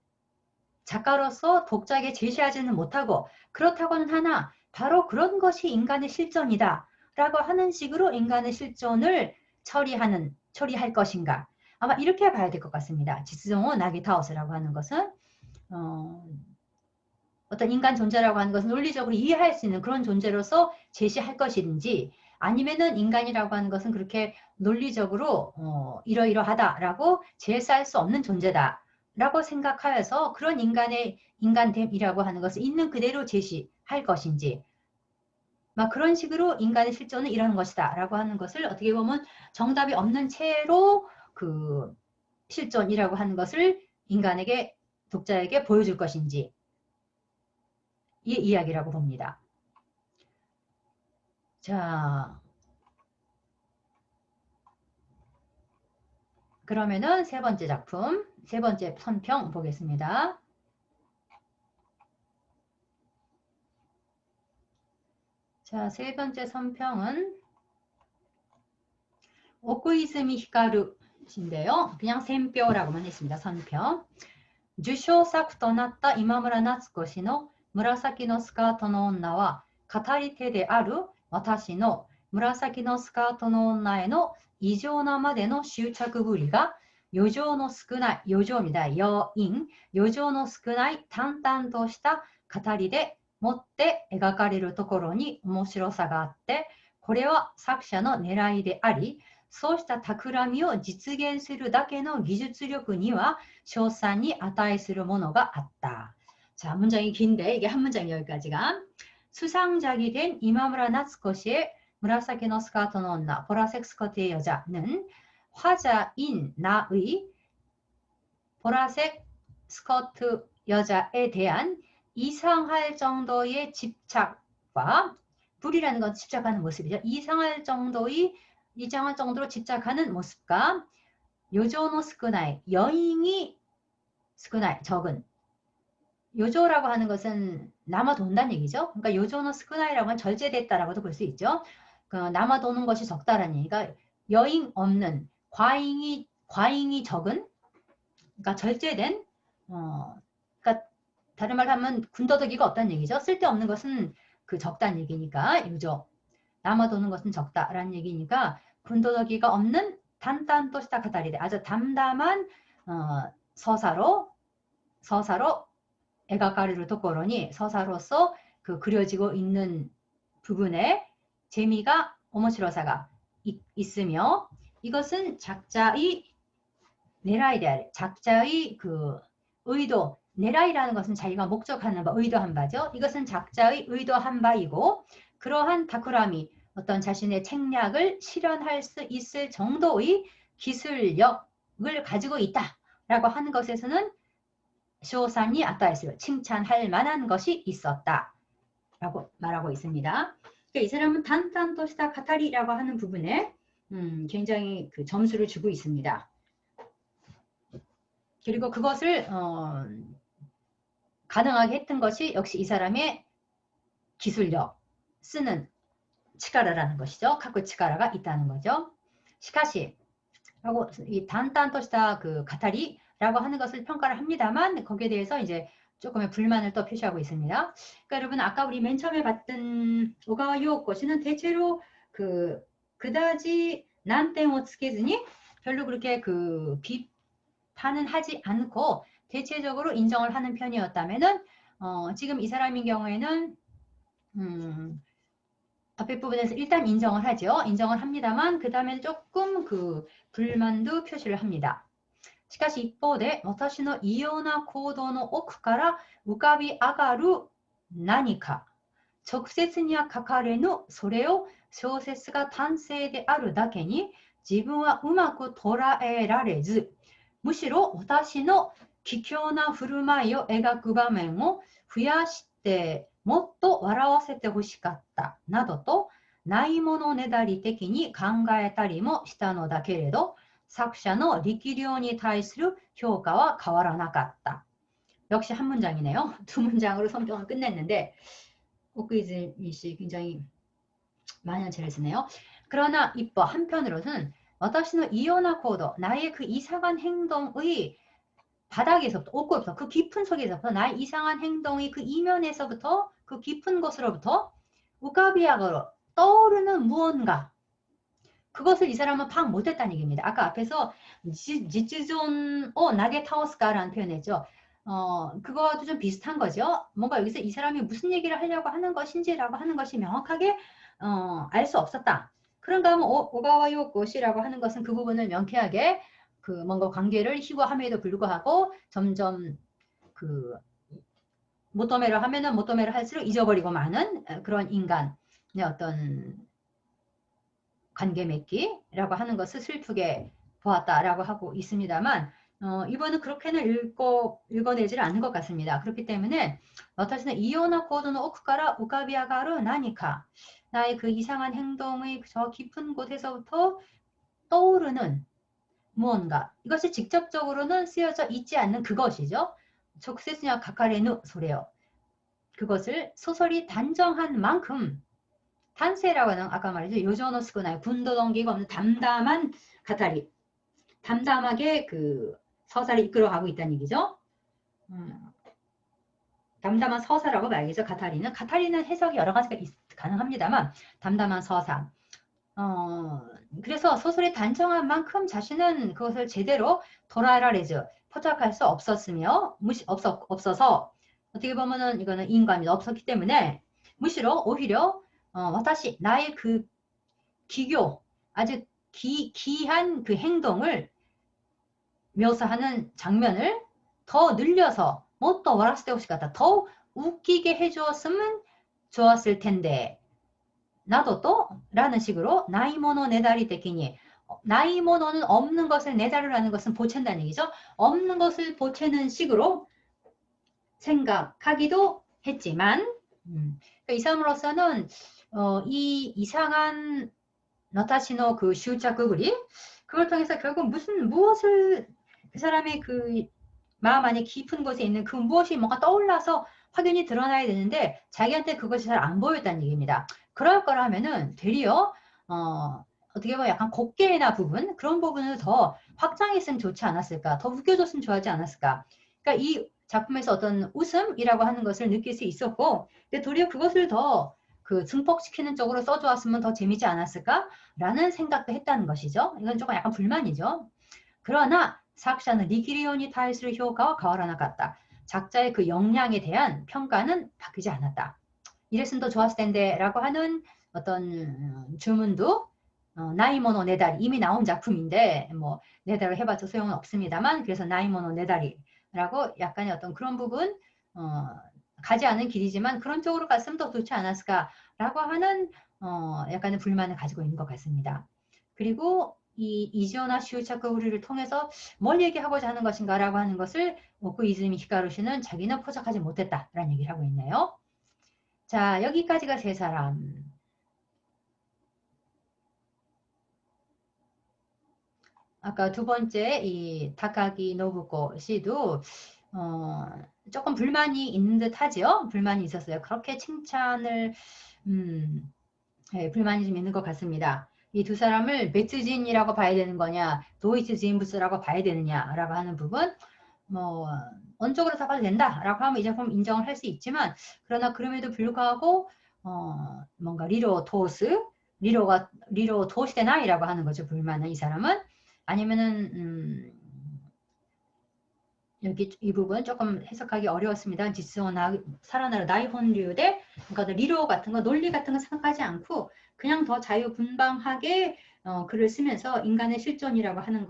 작가로서 독자에게 제시하지는 못하고 그렇다고는 하나 바로 그런 것이 인간의 실존이다 라고 하는 식으로 인간의 실존을 처리할 것인가 아마 이렇게 봐야 될 것 같습니다. 지츠종은 나기타우스라고 하는 것은 어떤 인간 존재라고 하는 것은 논리적으로 이해할 수 있는 그런 존재로서 제시할 것인지 아니면은 인간이라고 하는 것은 그렇게 논리적으로 이러이러하다라고 제시할 수 없는 존재다라고 생각하여서 그런 인간의 인간됨이라고 하는 것을 있는 그대로 제시할 것인지 그런 식으로 인간의 실존은 이런 것이다 라고 하는 것을 어떻게 보면 정답이 없는 채로 그 실존이라고 하는 것을 인간에게 독자에게 보여줄 것인지 이 이야기라고 봅니다. 자, 그러면은 세 번째 작품, 세 번째 선평 보겠습니다. 자, 세 번째 선평은 오쿠이즈미 히카루인데요. 그냥 샘뼈라고만 했습니다. 선평. 受賞作となった今村夏子氏の紫のスカートの女は語り手である私の紫のスカートの女への異常なまでの執着ぶりが余剰の少ない、余剰みたいな余韻、余剰の少ない淡々とした語りでもって描かれるところに面白さがあって、これは作者の狙いであり、そうした企みを実現するだけの技術力には賞賛に値するものがあった. 자, 문장이 긴데 이게 한 문장 여기까지가. 수상작이 된 이마무라 나츠코 씨의 무라사키 노 스카토 노 언나, 보라색 스커트의 여자는 화자인 나의 보라색 스커트 여자에 대한 이상할 정도의 집착과, 불이라는 건 집착하는 모습이죠. 이상할 정도로 집착하는 모습과 요조노 스쿠나이, 여잉이 스쿠나이, 적은. 요조라고 하는 것은 남아돈다는 얘기죠. 그러니까 요조노 스쿠나이라고 하면 절제됐다라고도 볼 수 있죠. 남아도는 것이 적다라는 얘기가 여잉 없는, 과잉이 적은, 그러니까 절제된, 그러니까 다른 말로 하면 군더더기가 없다는 얘기죠. 쓸데없는 것은 그 적다는 얘기니까 요조. 남아도는 것은 적다라는 얘기니까 군더더기가 없는 단단또 시다카타리데, 아주 담담한 서사로 에가까리를 토코로니, 서사로서 그 그려지고 있는 부분에 재미가, 오모시로사가 있으며, 이것은 작자의 내라이데, 작자의 그 의도, 내라이라는 것은 자기가 목적하는 바, 의도한 바죠. 이것은 작자의 의도한 바이고, 그러한 다쿠라미, 어떤 자신의 책략을 실현할 수 있을 정도의 기술력을 가지고 있다라고 하는 것에서는 쇼산이 아따했어요. 칭찬할 만한 것이 있었다 라고 말하고 있습니다. 그러니까 이 사람은 단단토시다 카타리라고 하는 부분에 굉장히 그 점수를 주고 있습니다. 그리고 그것을 가능하게 했던 것이 역시 이 사람의 기술력, 쓰는 치가라라는 것이죠. 카쿠 치가라가 있다는 거죠. 시카시 라고 이 단단토시다 그 카타리라고 하는 것을 평가를 합니다만, 거기에 대해서 이제 조금의 불만을 또 표시하고 있습니다. 그러니까 여러분, 아까 우리 맨 처음에 봤던 오가와 요코 씨는 대체로 그다지 난땡을 쓰게즈니 별로 그렇게 그 비판은 하지 않고 대체적으로 인정을 하는 편이었다면은, 지금 이 사람인 경우에는 앞에 부분에서 일단 인정을 하죠. 인정을 합니다만 그 다음에 조금 그 불만도 표시를 합니다. しかし一方で、私の異様な行動の奥から浮かび上がる何か、直接には書かれぬそれを小説が単性であるだけに自分はうまく捉えられず、むしろ私の卑怯な振る舞いを描く場面を増やしてもっと笑わせてほしかったなどとないものねだり的に考えたりもしたのだけれど、作者の力量に対する評価は変わらなかった. 역시 한 문장이네요. 두 문장으로 성경을 끝냈는데 오크이즈미 씨 굉장히 많은 제를 쓰네요. 그러나 이뻐 한편으로는 私の異様な行動, 나의 그 이상한 행동의 바닥에서부터, 옥고부터, 그 깊은 속에서부터, 나의 이상한 행동의 그 이면에서부터, 그 깊은 곳으로부터 우가비약으로 떠오르는 무언가, 그것을 이 사람은 파악 못했다는 얘기입니다. 아까 앞에서 지츠존 나게 타오스카라는 표현했죠. 그거도 좀 비슷한 거죠. 뭔가 여기서 이 사람이 무슨 얘기를 하려고 하는 것인지라고 하는 것이 명확하게 알 수 없었다. 그런가 하면 오가와 요코시라고 하는 것은 그 부분을 명쾌하게 그 뭔가 관계를 희구함에도 불구하고 점점 그 모토메를 하면은 모토메를 할수록 잊어버리고 마는 그런 인간의 어떤 관계 맺기라고 하는 것을 슬프게 보았다라고 하고 있습니다만, 이번은 그렇게는 읽어내지를 않는 것 같습니다. 그렇기 때문에私の異様な行動の奥から浮かび上がる何か, 나의 그 이상한 행동의 저 깊은 곳에서부터 떠오르는 무언가, 이것이 직접적으로는 쓰여져 있지 않는 그것이죠. 적세스냐 가카레누 소래요. 그것을 소설이 단정한 만큼, 탄세라고 하는 아까 말했죠. 요조노 스쿠나이, 군더덩기가 없는 담담한 가타리, 담담하게 그 서사를 이끌어가고 있다는 얘기죠. 담담한 서사라고 말이죠. 카타리는 해석이 여러 가지가 가능합니다만 담담한 서사. 그래서 소설의 단정한 만큼 자신은 그것을 제대로 도라라레즈 포착할 수 없었으며 없어서 어떻게 보면은 이거는 인감이 없었기 때문에 무시로 오히려 와타시 나의 그 기교 아주 기한 그 행동을 묘사하는 장면을 더 늘려서 뭐 또 와라스테 혹시 같다 더 웃기게 해주었으면 좋았을 텐데 나도 또 라는 식으로 나이모노 네다리 때끼니 나이모노는 없는 것을 내다르라는 것은 보챈다는 얘기죠. 없는 것을 보채는 식으로 생각하기도 했지만 이 사람으로서는 이 이상한 나타시노 그 슈자쿠그리 그걸 통해서 결국 무엇을 그 사람의 그 마음 안에 깊은 곳에 있는 그 무엇이 뭔가 떠올라서 확연히 드러나야 되는데 자기한테 그것이 잘 안 보였다는 얘기입니다. 그럴 거라면은 되려 어떻게 보면 약간 곱게나 부분 그런 부분을 더 확장했으면 좋지 않았을까 더 웃겨줬으면 좋아하지 않았을까 그러니까 이 작품에서 어떤 웃음이라고 하는 것을 느낄 수 있었고 근데 도리어 그것을 더 그 증폭시키는 쪽으로 써주었으면 더 재미지 않았을까라는 생각도 했다는 것이죠. 이건 조금 약간 불만이죠. 그러나 작자는 리기리온이 타이스를 효과와 가와라나 같다. 작자의 그 역량에 대한 평가는 바뀌지 않았다. 이랬으면 더 좋았을 텐데 라고 하는 어떤 주문도 나이모노 네다리 이미 나온 작품인데 뭐 네다리 해봤자 소용은 없습니다만 그래서 나이모노 네다리라고 약간의 어떤 그런 부분 가지 않은 길이지만 그런 쪽으로 갔으면 더 좋지 않았을까라고 하는 약간의 불만을 가지고 있는 것 같습니다. 그리고 이 이지오나 슈차크우리를 통해서 뭘 얘기하고자 하는 것인가 라고 하는 것을 오쿠 이즈미 히카루시는 자기는 포착하지 못했다라는 얘기를 하고 있네요. 자, 여기까지가 세 사람. 아까 두 번째 이 다카기 노부코 씨도 조금 불만이 있는 듯 하죠. 불만이 있었어요. 그렇게 칭찬을 네, 불만이 좀 있는 것 같습니다. 이 두 사람을 베트진이라고 봐야 되는 거냐 도이치 지인부스라고 봐야 되느냐라고 하는 부분 뭐 어느 쪽으로 다 봐도 된다라고 하면 이 작품 인정을 할 수 있지만 그러나 그럼에도 불구하고 뭔가 리로 도시대나이라고 하는 거죠. 불만은 이 사람은 아니면은 여기 이 부분 조금 해석하기 어려웠습니다. 지스오나 살아나라 나이혼류대 그러니까 리로 같은 거 논리 같은 거 생각하지 않고 그냥 더 자유분방하게 글을 쓰면서 인간의 실존이라고 하는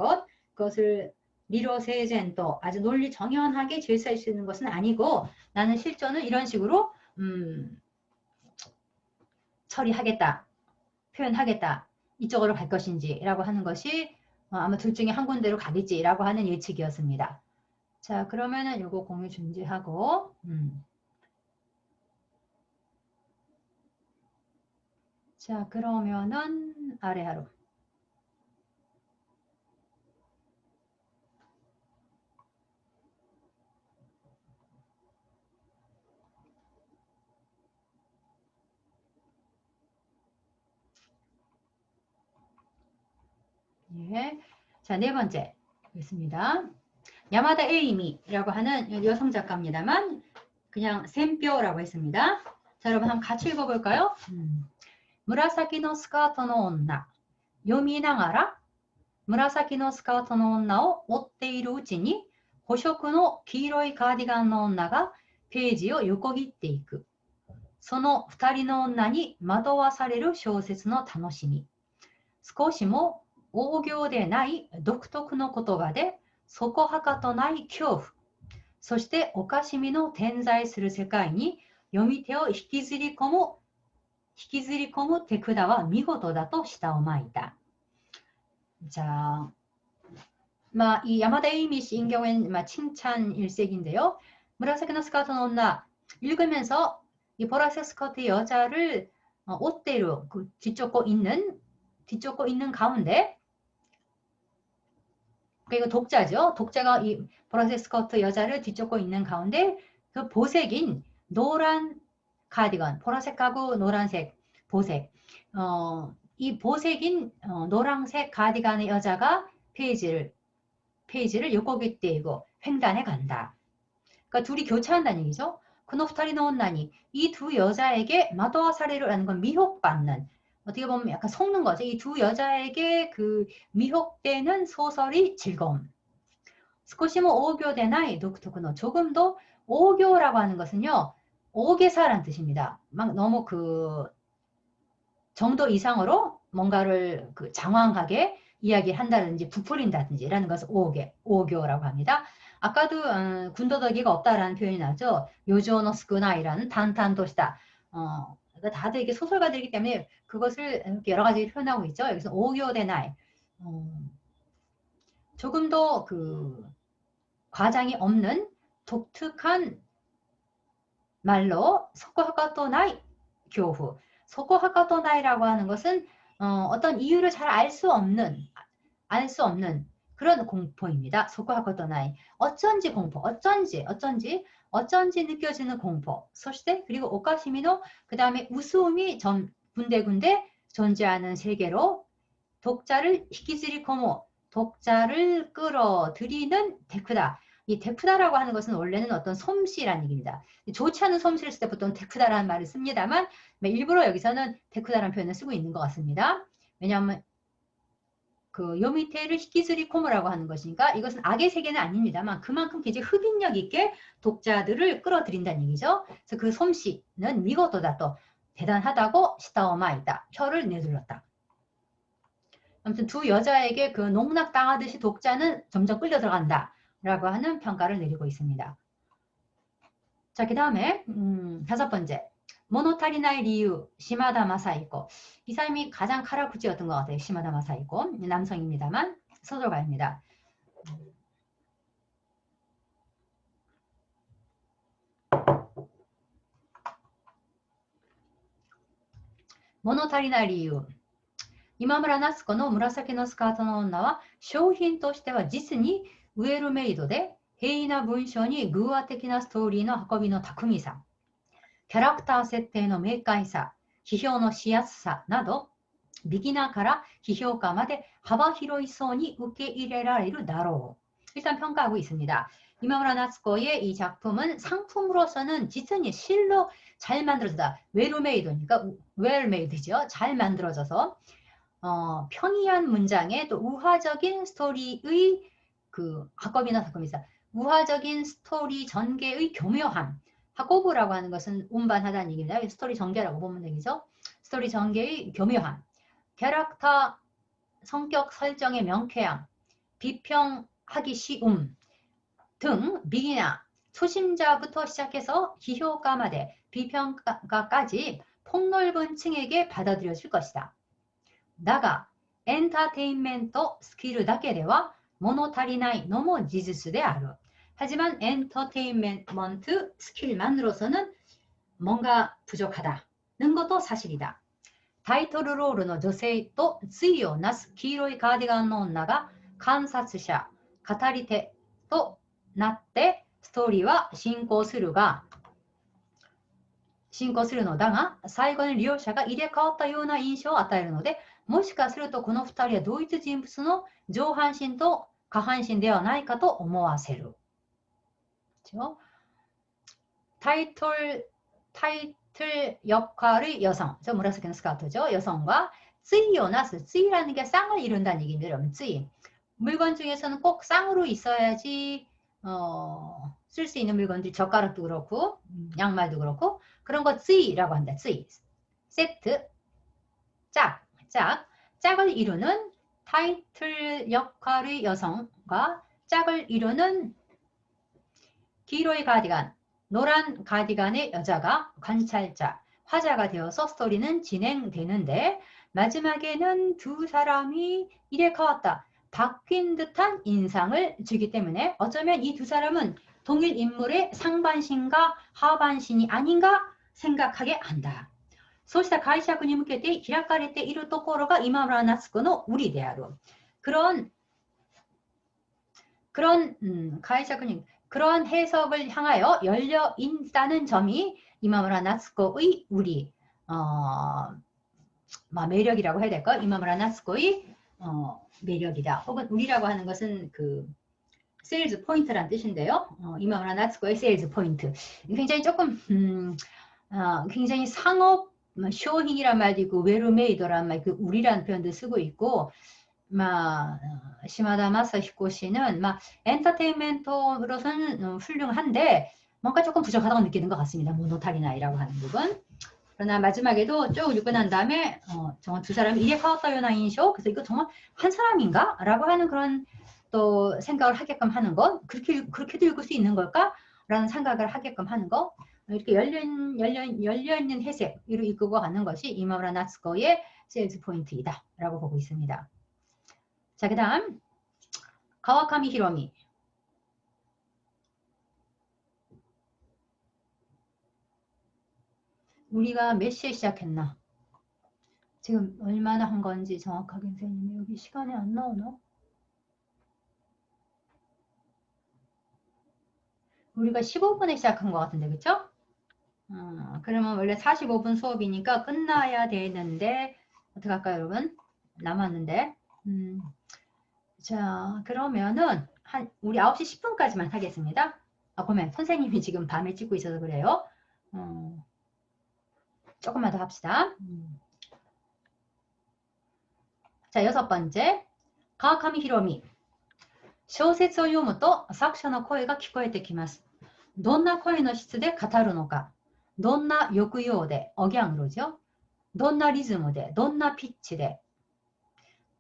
그것을 리로 세젠또 아주 논리 정연하게 제시할 수 있는 것은 아니고 나는 실존을 이런 식으로 처리하겠다 표현하겠다 이쪽으로 갈 것인지 라고 하는 것이 아마 둘 중에 한 군데로 가겠지 라고 하는 예측이었습니다. 자, 그러면은 요거 공유 중지하고, 자, 그러면은 아래하로. 예. 자, 네 번째. 있습니다. 야마다 에이미라고 하는 여성 작가입니다만, 그냥 샘뼈라고 했습니다. 자, 여러분 한번 같이 읽어볼까요? 무라사키のスカートの女読みながら紫のスカートの女を追っているうちに補色の黄色いカーディガンの女がページを横切っていくその二人の女に惑わされる小説の楽しみ少しも大行でない独特の言葉でそこはかとない恐怖そしておかしみの点在する世界に読み手を引きずり込む手札は見事だと舌を巻いた。 자, 이 야마다 에이미 씨인 경우에는 칭찬 일색인데요. 무라사키 노 스카토 노나 읽으면서 이 보라색 스커트 여자를 옷대로 그 뒤쫓고 있는 가운데 그리고 독자죠. 독자가 이 보라색 스커트 여자를 뒤쫓고 있는 가운데 그 보색인 노란 카디건, 보라색하고 노란색, 보색. 이 보색인 노란색 카디건의 여자가 페이지를 옆구리 떼고 횡단해 간다. 그러니까 둘이 교차한다는 얘기죠. 그노 후타리노 온나니 이 두 여자에게 마도와사레루라는 건 미혹받는, 어떻게 보면 약간 속는 거죠. 이 두 여자에게 그 미혹되는 소설이 즐거움. 스코시모 오교되나이 독특노, 조금도 오교라고 하는 것은요, 오개사란 뜻입니다. 막 너무 그 정도 이상으로 뭔가를 그 장황하게 이야기한다든지 부풀린다든지 라는 것을 오교라고 합니다. 아까도 군더더기가 없다라는 표현이 나죠. 요조노 스쿠나이라는 단탄도시다. 그러니까 다들 이게 소설가들이기 때문에 그것을 여러 가지 표현하고 있죠. 여기서 오교대나이, 조금 더 그 과장이 없는 독특한 말로 소코하카토나이 교후. 소코하카토나이라고 하는 것은 어떤 이유를 잘 알 수 없는 그런 공포입니다. 소코하카토나이. 어쩐지 공포, 어쩐지 느껴지는 공포. 소시대 그리고 오카시미노, 그 다음에 웃음이 군데군데 존재하는 세계로 독자를 히키즈리코모, 독자를 끌어들이는 데크다. 이 데크다라고 하는 것은 원래는 어떤 솜씨라는 얘기입니다. 좋지 않은 솜씨를 쓸 때 보통 데크다라는 말을 씁니다만 일부러 여기서는 데크다라는 표현을 쓰고 있는 것 같습니다. 왜냐하면 그 요미테를 히키즈리코모라고 하는 것이니까 이것은 악의 세계는 아닙니다만 그만큼 굉장히 흡입력 있게 독자들을 끌어들인다는 얘기죠. 그래서 그 솜씨는 미고도다, 또 대단하다고 시타오마이다, 혀를 내둘렀다. 아무튼 두 여자에게 그 농락당하듯이 독자는 점점 끌려 들어간다 라고 하는 평가를 내리고 있습니다. 자, 그 다음에 5번째, 모노타리나이 리유 시마다 마사이코. 이 사람이 가장 카라쿠지였던 것 같아요. 시마다 마사이코, 남성입니다만 소설가입니다. 모노타리나이 리유, 今村夏子の紫のスカートの女は商品としては実にウェルメイドで平易な文章に偶話的なストーリーの運びの巧みさ、キャラクター設定の明快さ、批評のしやすさなどビギナーから批評家まで幅広い層に受け入れられるだろう. 일단 평가하고 있습니다. 이마무라 나츠코의 이 작품은 상품으로서는実に 실로 잘 만들어졌다. 웰메이드니까 웰메이드죠. 잘 만들어져서 평이한 문장에 또 우화적인 스토리의 그 학업이나 작품이다. 우화적인 스토리 전개의 교묘함. 학고부라고 하는 것은 운반하다는 얘기입니다. 스토리 전개라고 보면 되겠죠. 스토리 전개의 교묘함. 캐릭터 성격 설정의 명쾌함. 비평하기 쉬움 등 비기너 초심자부터 시작해서 기효가마대 비평가까지 폭넓은 층에게 받아들여질 것이다. だが、エンターテインメントスキルだけでは物足りないのも事実である. 하지만 엔터테인먼트 스킬만으로서는 뭔가 부족하다는 것도 사실이다. 타이틀롤의 女性と対をなす黄色いカーディガンの女が観察者、語り手となってストーリーは進行するのだが、最後に利用者が入れ替わったような印象を与えるので、もしかするとこの2人は同一人物の上半身と下半身ではないかと思わせる. 타이틀 역할의 여성, 저 무라사키 스카우트죠. 여성과 쯔이요나스, 쯔이라는 게 쌍을 이룬다는 얘기입니다. 여러분, 쯔이. 물건 중에서는 꼭 쌍으로 있어야지 쓸 수 있는 물건들, 젓가락도 그렇고 양말도 그렇고 그런 거 쯔이라고 한다. 쯔이. 세트, 짝을 이루는 타이틀 역할의 여성과 짝을 이루는 기로의 가디건, 노란 가디건의 여자가 관찰자, 화자가 되어서 스토리는 진행되는데 마지막에는 두 사람이 이래가왔다. 바뀐 듯한 인상을 주기 때문에 어쩌면 이 두 사람은 동일 인물의 상반신과 하반신이 아닌가 생각하게 한다. そうした解釈に向けて開かれているところが今村夏子の売りである. 그런 그런 해석을 향하여 열려 있다는 점이 이마무라 나츠코의 우리 매력이라고 해야 될까? 이마무라 나츠코의 매력이다. 혹은 우리라고 하는 것은 그 세일즈 포인트란 뜻인데요. 이마무라 나츠코의 세일즈 포인트. 굉장히 조금 굉장히 상업 쇼잉이란 말도 있고 웰메이드란 말, 그 우리라는 표현도 쓰고 있고, 시마다 마사히코 씨는 엔터테인먼트로서는 훌륭한데 뭔가 조금 부족하다고 느끼는 것 같습니다. 모노타리나이라고 하는 부분. 그러나 마지막에도 쭉 읽고 난 다음에 정말 두 사람이 이게 카와타요나 인쇼, 그래서 이거 정말 한 사람인가? 라고 하는 그런 또 생각을 하게끔 하는 것, 그렇게도 읽을 수 있는 걸까? 라는 생각을 하게끔 하는 것, 이렇게 열려있는 해석으로 이끌고 가는 것이 이마무라 나츠코의 세일즈 포인트이다 라고 보고 있습니다. 자, 그 다음 가와카미 히로미. 우리가 몇 시에 시작했나? 지금 얼마나 한 건지 정확하게 선생님이 여기 시간이 안 나오나? 우리가 15분에 시작한 것 같은데, 그쵸? 그러면 원래 45분 수업이니까 끝나야 되는데 어떡할까요, 여러분? 남았는데. 자, 그러면은 우리 9시 10분까지만 하겠습니다. 보면 선생님이 지금 밤에 찍고 있어서 그래요. 조금만 더 합시다. 자, 6번째. 가와카미 히로미. 小説を読むと作者の声が聞こえてきます。どんな声の質で語るのか、どんな抑揚で、억양으로죠。どんなリズムで、どんなピッチで、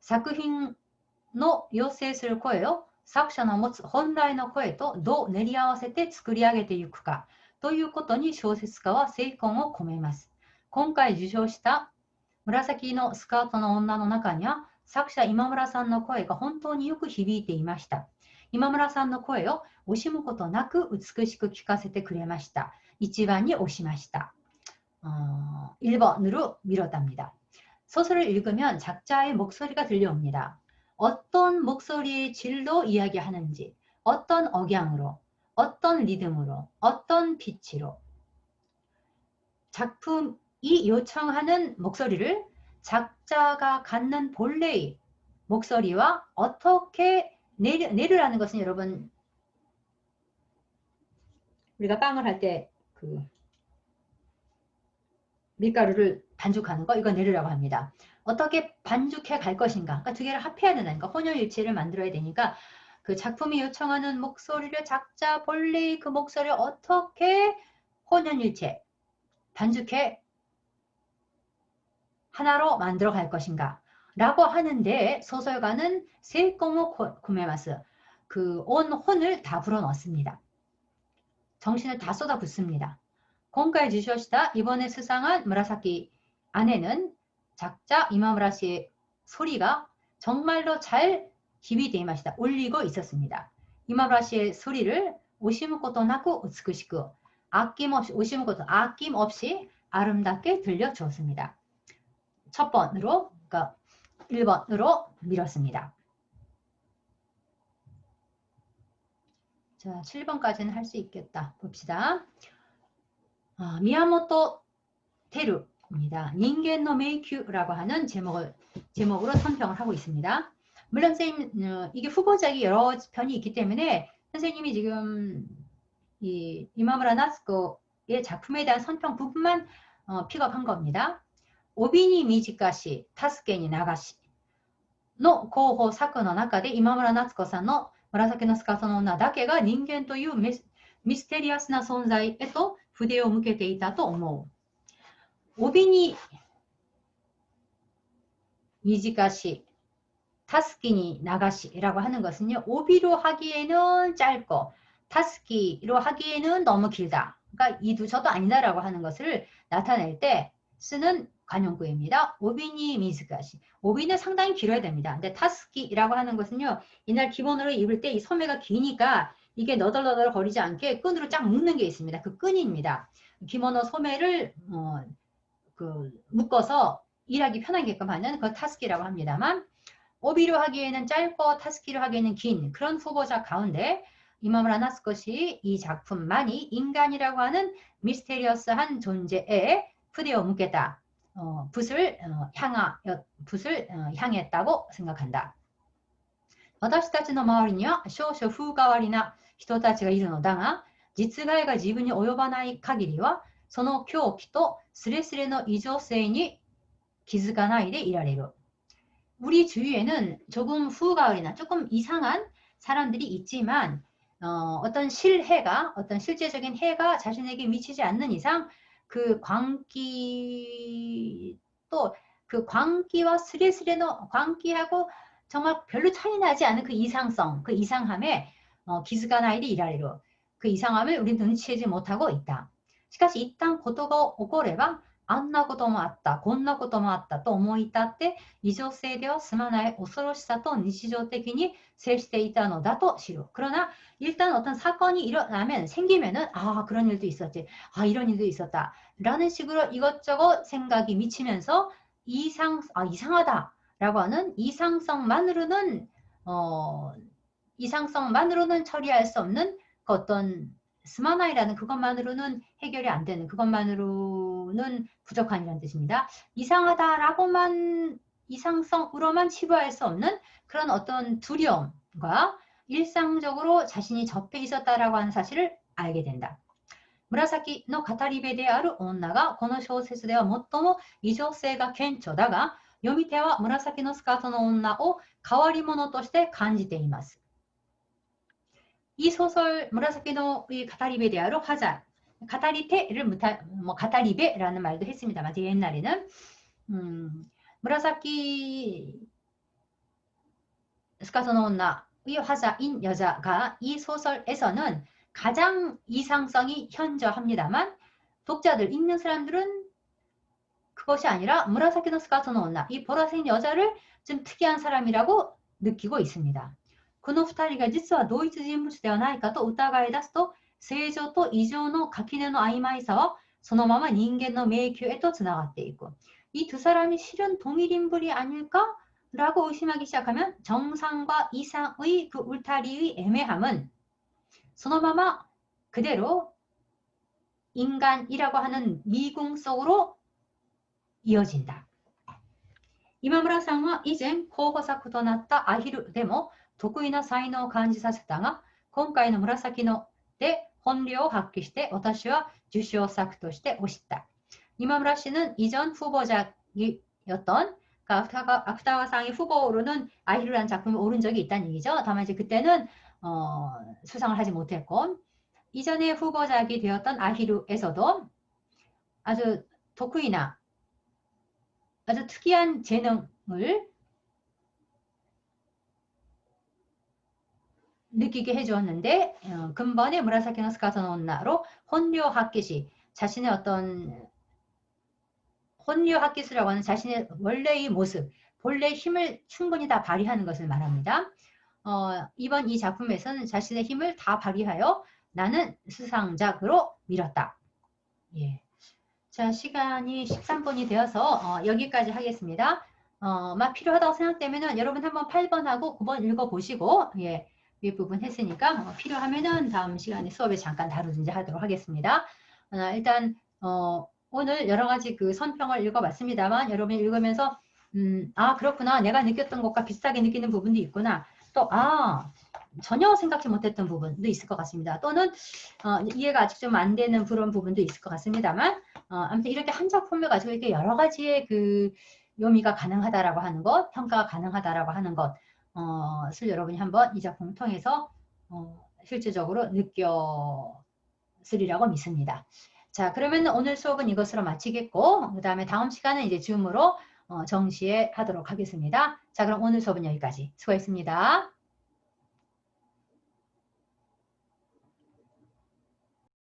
作品の要請する声を作者の持つ本来の声とどう練り合わせて作り上げていくかということに小説家は精魂を込めます。今回受賞した紫のスカートの女の中には作者今村さんの声が本当によく響いていました。今村さんの声を惜しむことなく美しく聞かせてくれました。一番に推しました。1번으로 밀었답니다. 소설을 읽으면 작자의 목소리가 들려옵니다. 어떤 목소리의 질로 이야기하는지, 어떤 억양으로, 어떤 리듬으로, 어떤 피치로 작품이 요청하는 목소리를 작자가 갖는 본래의 목소리와 어떻게 내르라는 것은 여러분 우리가 빵을 할 때 그 밀가루를 반죽하는 거, 이거 내르라고 합니다. 어떻게 반죽해 갈 것인가, 그러니까 두 개를 합해야 된다니까, 혼혈일체를 만들어야 되니까 그 작품이 요청하는 목소리를 작자 본래의 그 목소리를 어떻게 혼혈일체 반죽해 하나로 만들어 갈 것인가 라고 하는데 소설가는 세이코모 구메마스, 그 온 혼을 다 불어넣습니다. 정신을 다 쏟아붓습니다. 공가에 주시오시다 이번에 수상한 무라사키 안에는 작자 이마무라 씨의 소리가 정말로 잘 기비되이 마시다 울리고 있었습니다. 이마무라 씨의 소리를 오시무코토 나쿠 우츠쿠시쿠, 아낌없이, 오시무코토 아낌없이 아름답게 들려주었습니다. 첫 번으로, 그러니까 1번으로 밀었습니다. 자, 7번까지는 할 수 있겠다. 봅시다. 미야모토 테루입니다. 닌겐노 메이큐라고 하는 제목으로 선평을 하고 있습니다. 물론 선생님, 이게 후보작이 여러 편이 있기 때문에 선생님이 지금 이마무라 나츠코의 작품에 대한 선평 부분만 픽업한 겁니다. 오비니 미지카시, 타스케니 나가시の候補作の中で今村夏子さんの紫のスカートの女だけが人間というミステリアスな存在へと筆を向けていたと思う。帯に短し、타스키니 나가시라고 하는 것은요, 오비로 하기에는 짧고 타스키로 하기에는 너무 길다. 그러니까 이 두 저도 아니다라고 하는 것을 나타낼 때 쓰는 관용구입니다. 오비니 미즈가시. 오비는 상당히 길어야 됩니다. 근데 타스키라고 하는 것은요, 이날 기본으로 입을 때 이 소매가 기니까 이게 너덜너덜 거리지 않게 끈으로 쫙 묶는 게 있습니다. 그 끈입니다. 기모노 소매를 묶어서 일하기 편하게끔 하는 그 타스키라고 합니다만, 오비로 하기에는 짧고 타스키로 하기에는 긴 그런 후보자 가운데 이마무라 나츠코시 이 작품만이 인간이라고 하는 미스테리어스한 존재에 푸대어 묻겠다. 붓을 향했다고 생각한다. 私たちの周りには少々風変わりな人たちがいるのだが、実害が自分に及ばない限りは、その狂気とスレスレの異常性に気づかないでいられる。 우리 주위에는 조금 후가을이나 조금 이상한 사람들이 있지만 어떤 실해가 어떤 실제적인 해가 자신에게 미치지 않는 이상 그 광기 또 그 광기와 스레스레の 광기하고 정말 별로 차이 나지 않은 그 이상성, 그 이상함에 기스가나이데 이라레로 그 이상함을 우리는 눈치채지 못하고 있다. しかし一旦ことが起こればあんなこともあった、こんなこともあったと思い立って異常性では済まない恐ろしさと日常的に接していたのだと知る. 그러나 일단 어떤 사건이 일어나면 생기면은 아 그런 일도 있었지, 아 이런 일도 있었다 라는 식으로 이것저것 생각이 미치면서 이상하다라고 하는 이상성만으로는 처리할 수 없는 그 어떤 스마나이라는 그것만으로는 해결이 안 되는, 그것만으로는 부족한이라는 뜻입니다. 이상하다라고만, 이상성으로만 치부할 수 없는 그런 어떤 두려움과 일상적으로 자신이 접해 있었다라고 하는 사실을 알게 된다. 紫の語り部である女がこの小説では最も異常性が顕著だが、読み手は紫のスカートの女を変わり者として感じています。 이 소설 무라사키노의 가타리베데아로 화자, 가타리테를 뭐 가타리베라는 말도 했습니다만 옛날에는 무라사키 스카토노 온나의 화자인 여자가 이 소설에서는 가장 이상성이 현저합니다만 독자들, 읽는 사람들은 그것이 아니라 무라사키노 스카토노 온나, 이 보라색 여자를 좀 특이한 사람이라고 느끼고 있습니다. この2人が実は同一人物ではないかと疑い出すと、正常と異常の垣根の曖昧さはそのまま人間の迷宮へとつながっていく. 이 두 사람이 실은 동일 인물이 아닐까라고 의심하기 시작하면 정상과 이상의 그 울타리의 애매함은 そのまま그대로 인간이라고 하는 미궁 속으로 이어진다. 이마무라さんは以前候補作となったアヒルでも得意な才能を感じさせたが、今回の紫ので本領を発揮して私は受賞作として推した. 이마무라 씨는 이전 후보작이었던芥川상의 후보로는 아히루라는 작품이 오른 적이 있다는 얘기죠. 다만 이제 그때는 수상을 하지 못했고, 이전의 후보작이 되었던 아히루에서도 아주 도쿠이나 아주 특이한 재능을 느끼게 해주었는데 근본의 무라사키노 스카토노 온나로 혼료 학기시, 자신의 어떤 혼료 학기시라고 하는 자신의 원래의 모습, 본래의 힘을 충분히 다 발휘하는 것을 말합니다. 이번 이 작품에서는 자신의 힘을 다 발휘하여 나는 수상작으로 밀었다. 예. 자, 시간이 13분이 되어서 여기까지 하겠습니다. 필요하다고 생각되면은 여러분 한번 8번하고 9번 읽어보시고, 예, 윗부분 했으니까 필요하면은 다음 시간에 수업에 잠깐 다루든지 하도록 하겠습니다. 일단 오늘 여러 가지 그 선평을 읽어봤습니다만 여러분이 읽으면서 아 그렇구나, 내가 느꼈던 것과 비슷하게 느끼는 부분도 있구나, 또 전혀 생각지 못했던 부분도 있을 것 같습니다. 또는 이해가 아직 좀 안 되는 그런 부분도 있을 것 같습니다만 아무튼 이렇게 한 작품을 가지고 이렇게 여러 가지의 그 요미가 가능하다라고 하는 것, 평가가 가능하다라고 하는 것을 여러분이 한번 이 작품을 통해서 실질적으로 느꼈으리라고 믿습니다. 자, 그러면 오늘 수업은 이것으로 마치겠고, 그 다음에 다음 시간은 이제 줌으로 정시에 하도록 하겠습니다. 자, 그럼 오늘 수업은 여기까지. 수고했습니다.